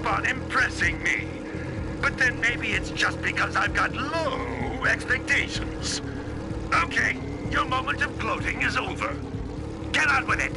keep on impressing me. But then maybe it's just because I've got low expectations. Okay, your moment of gloating is over. Get on with it.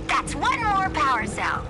That's one more power cell.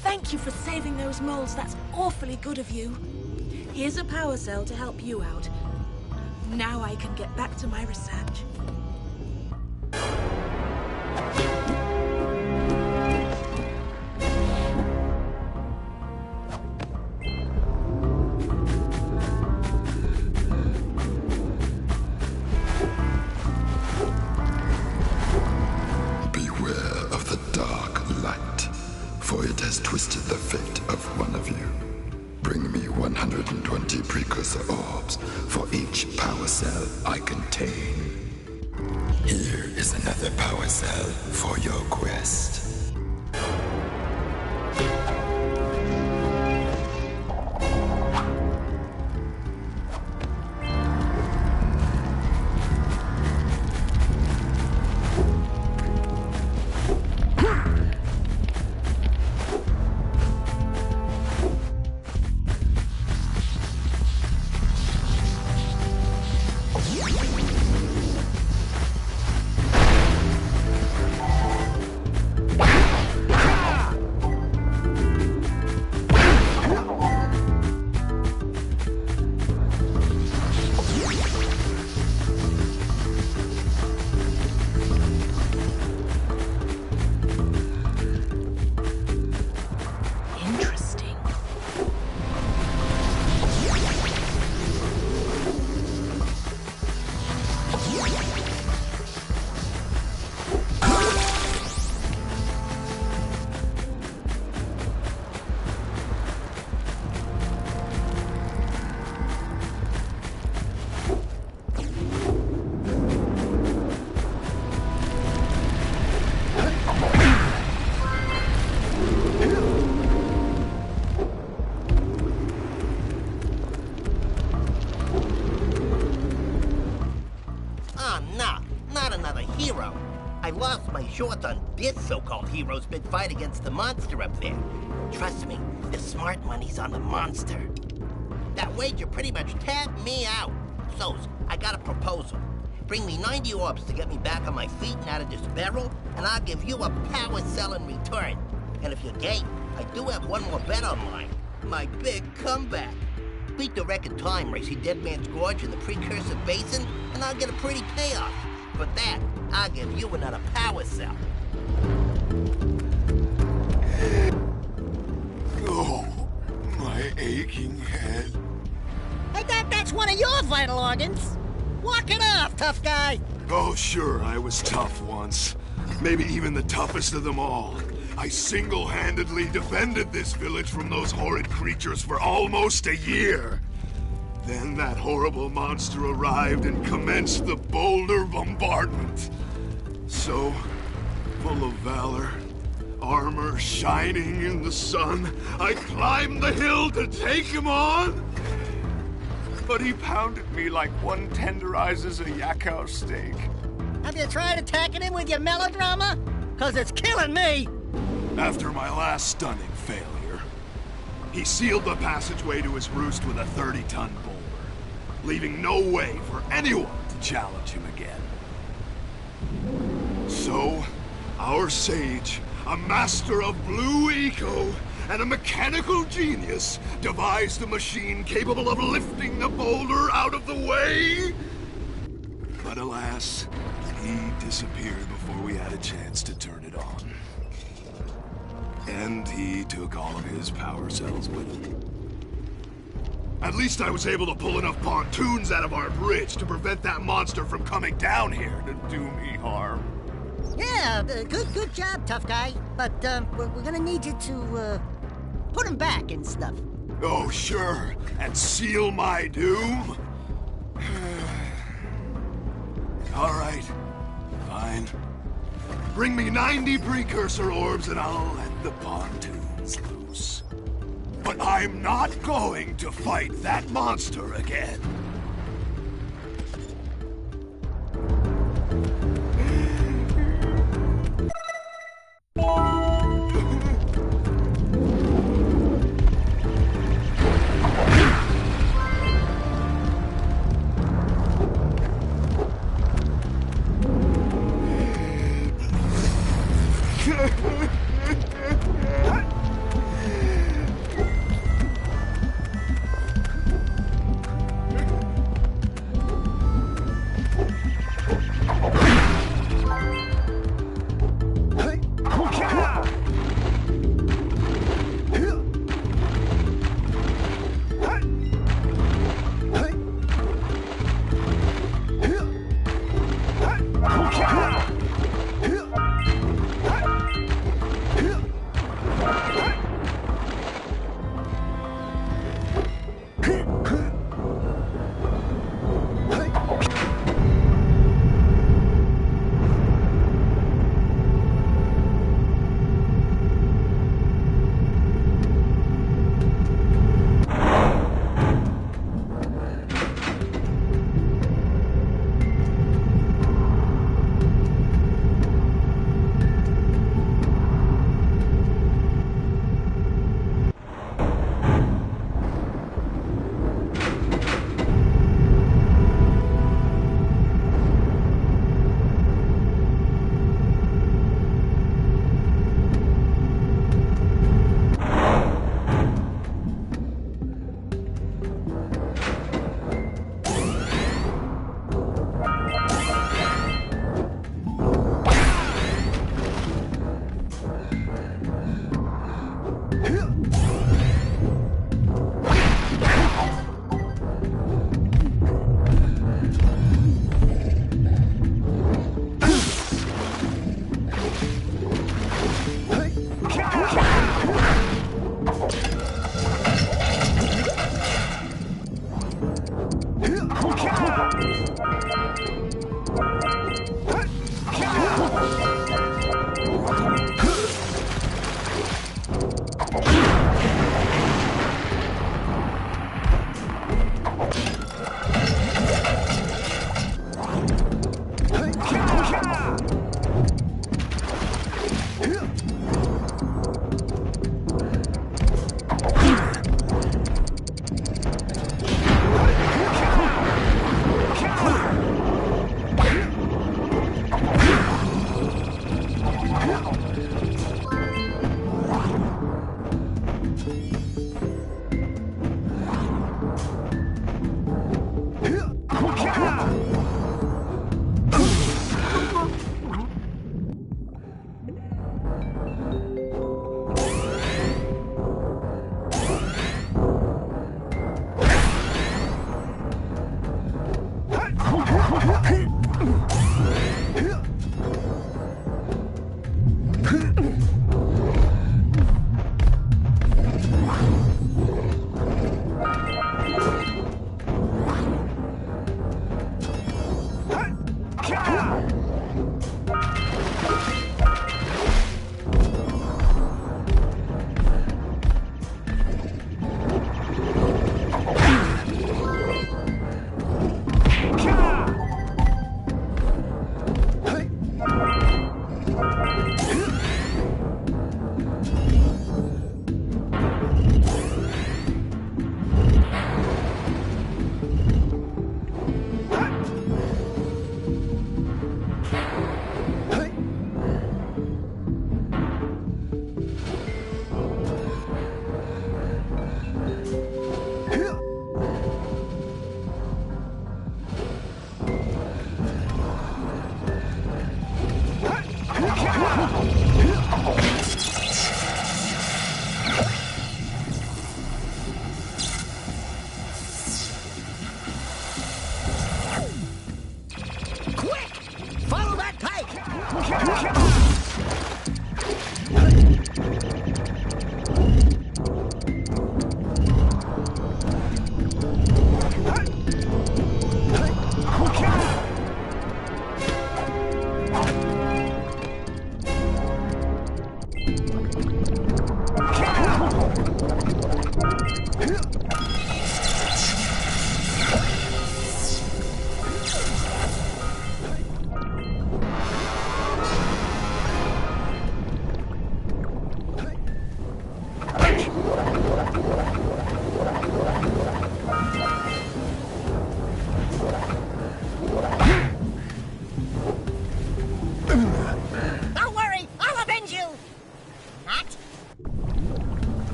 Thank you for saving those moles. That's awfully good of you. Here's a power cell to help you out. Now I can get back to my research. Beware of the dark light, for it has twisted the fate of one of you. Bring me 120 precursor orbs for each power cell I contain. Here is another power cell for your quest. Short on this so-called hero's big fight against the monster up there. Trust me, the smart money's on the monster. That wager pretty much tapped me out. So, I got a proposal. Bring me 90 orbs to get me back on my feet and out of this barrel, and I'll give you a power cell in return. And if you're game, I do have one more bet on mine. My big comeback. Beat the record time race in Dead Man's Gorge in the Precursor Basin, and I'll get a pretty payoff. For that, I'll give you another power cell. Oh, my aching head. I thought that's one of your vital organs. Walk it off, tough guy. Oh, sure, I was tough once. Maybe even the toughest of them all. I single-handedly defended this village from those horrid creatures for almost a year. Then that horrible monster arrived and commenced the boulder bombardment. So, full of valor, armor shining in the sun, I climbed the hill to take him on. But he pounded me like one tenderizes a yakkow steak. Have you tried attacking him with your melodrama? 'Cause it's killing me. After my last stunning failure, he sealed the passageway to his roost with a 30-ton boulder. leaving no way for anyone to challenge him again. So, our sage, a master of blue eco, and a mechanical genius, devised a machine capable of lifting the boulder out of the way. But alas, he disappeared before we had a chance to turn it on. And he took all of his power cells with him. At least I was able to pull enough pontoons out of our bridge to prevent that monster from coming down here to do me harm. Yeah, good job, tough guy. But we're gonna need you to put him back and stuff. Oh, sure. And seal my doom? All right. Fine. Bring me 90 precursor orbs and I'll let the pontoons loose. But I'm not going to fight that monster again.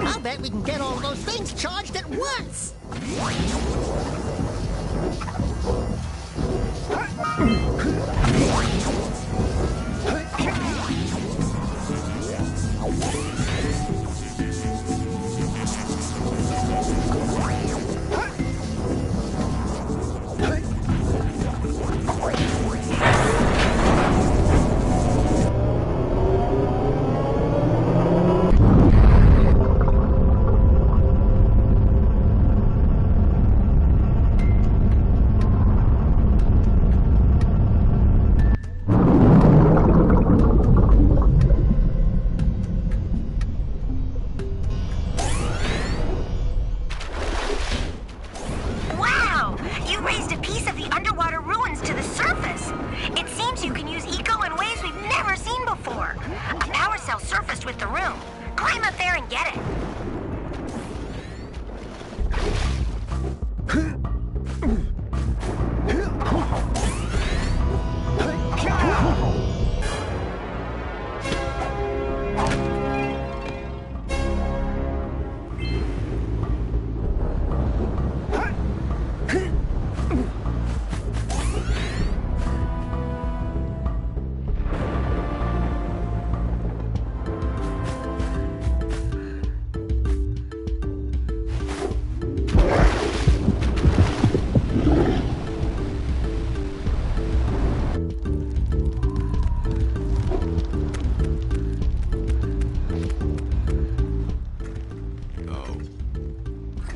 I'll bet we can get all those things charged at once. Wow! You raised a piece of the underwater ruins to the surface. It seems you can use eco in ways we've never seen before. A power cell surfaced with the room. Climb up there and get it.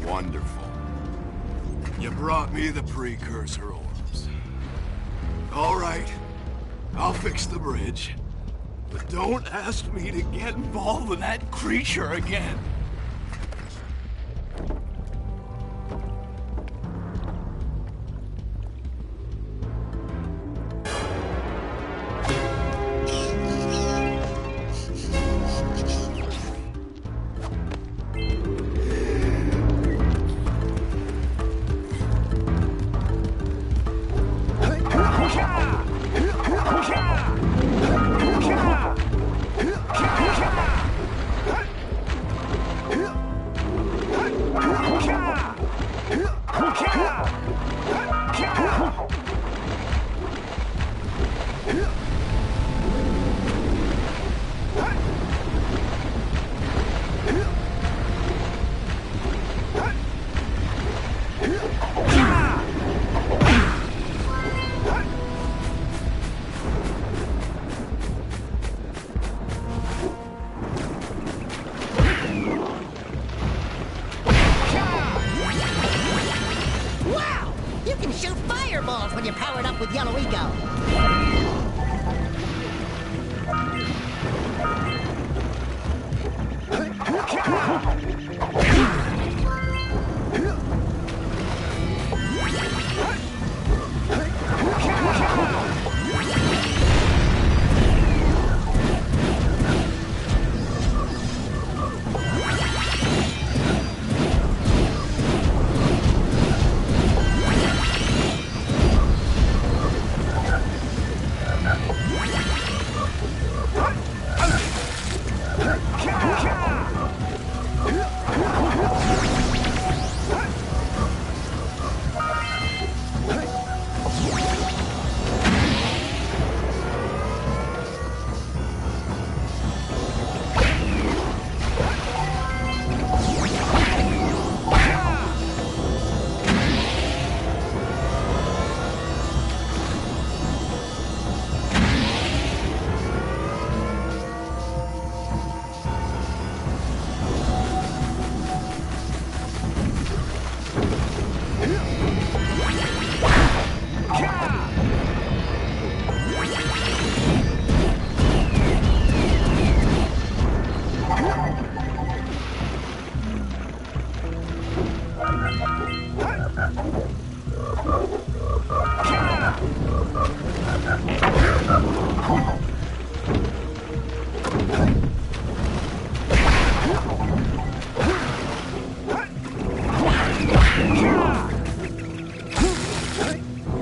Wonderful. You brought me the precursor orbs. All right, I'll fix the bridge. But don't ask me to get involved with that creature again. can shoot fireballs when you're powered up with Yellow Eco.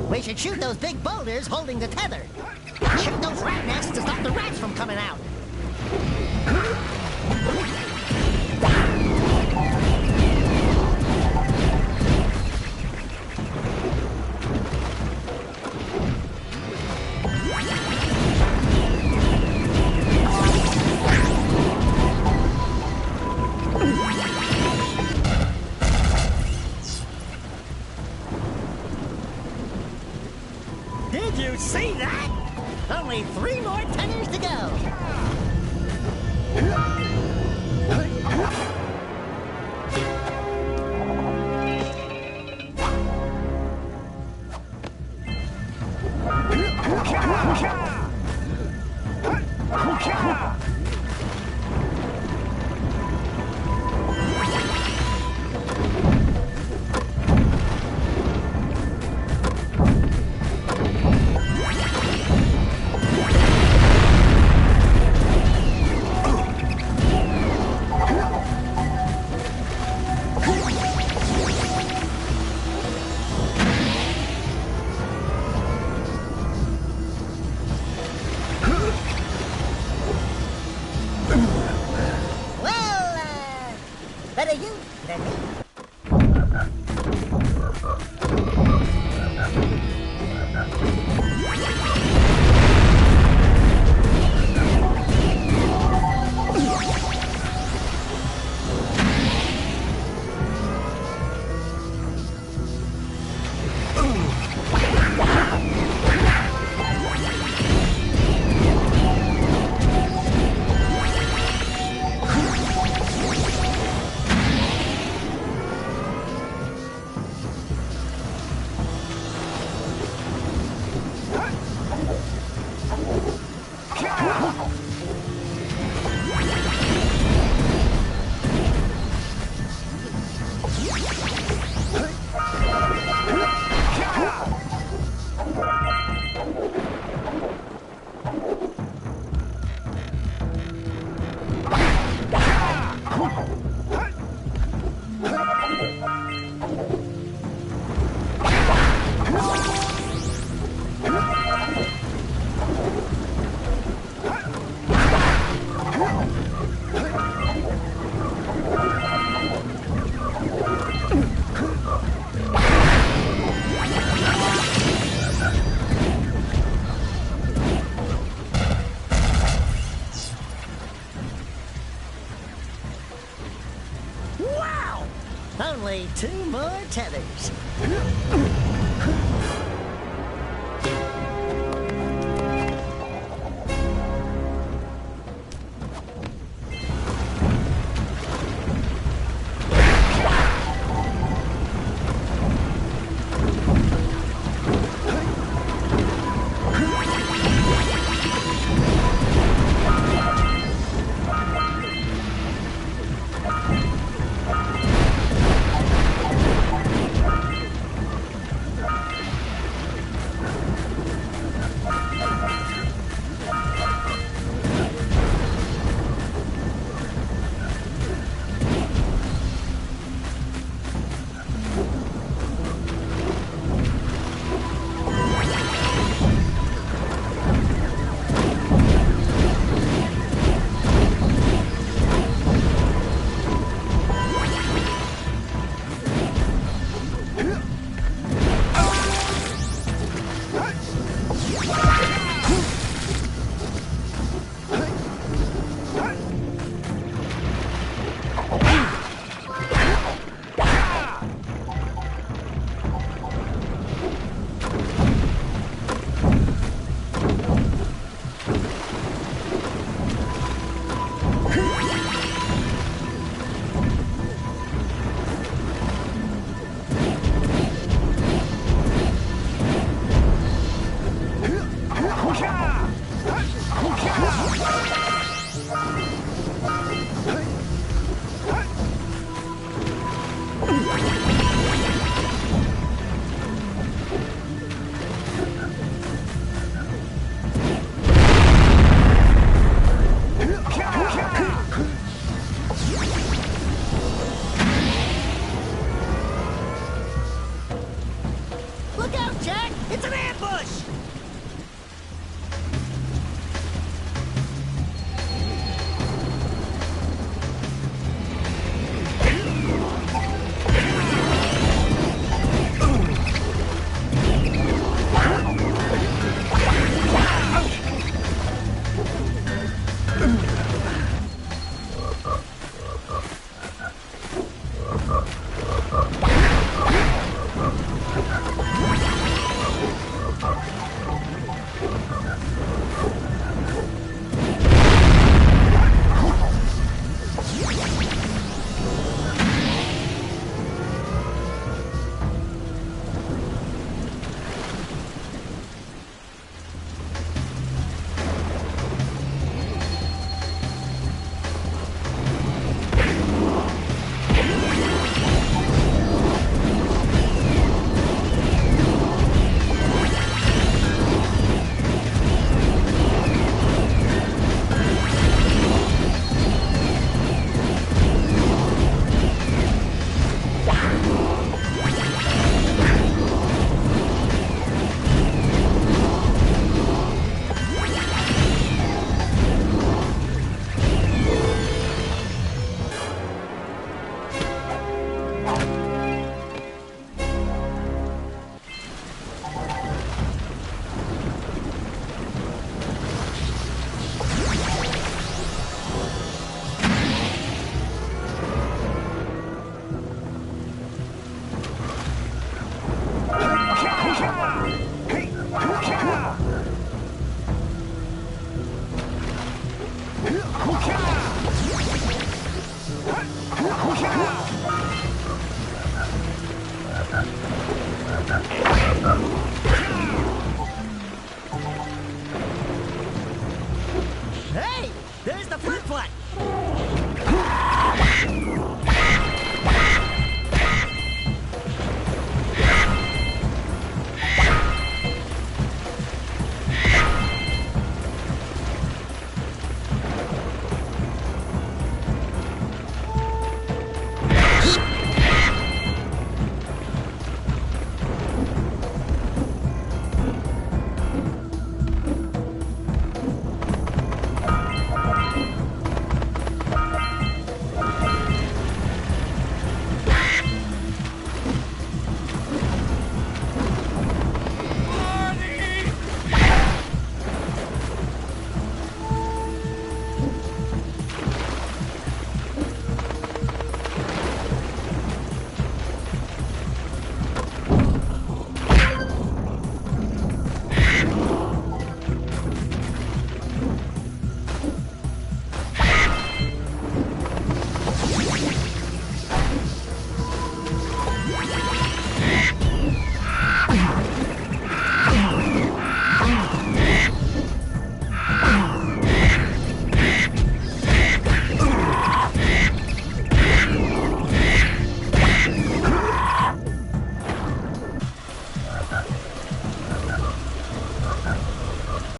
We should shoot those big boulders holding the tether. Shoot those rat nests to stop the rats from coming out. Did you see that? Only 3 more tethers to go. Better you than me. Wow! Only 2 more tethers. Ah!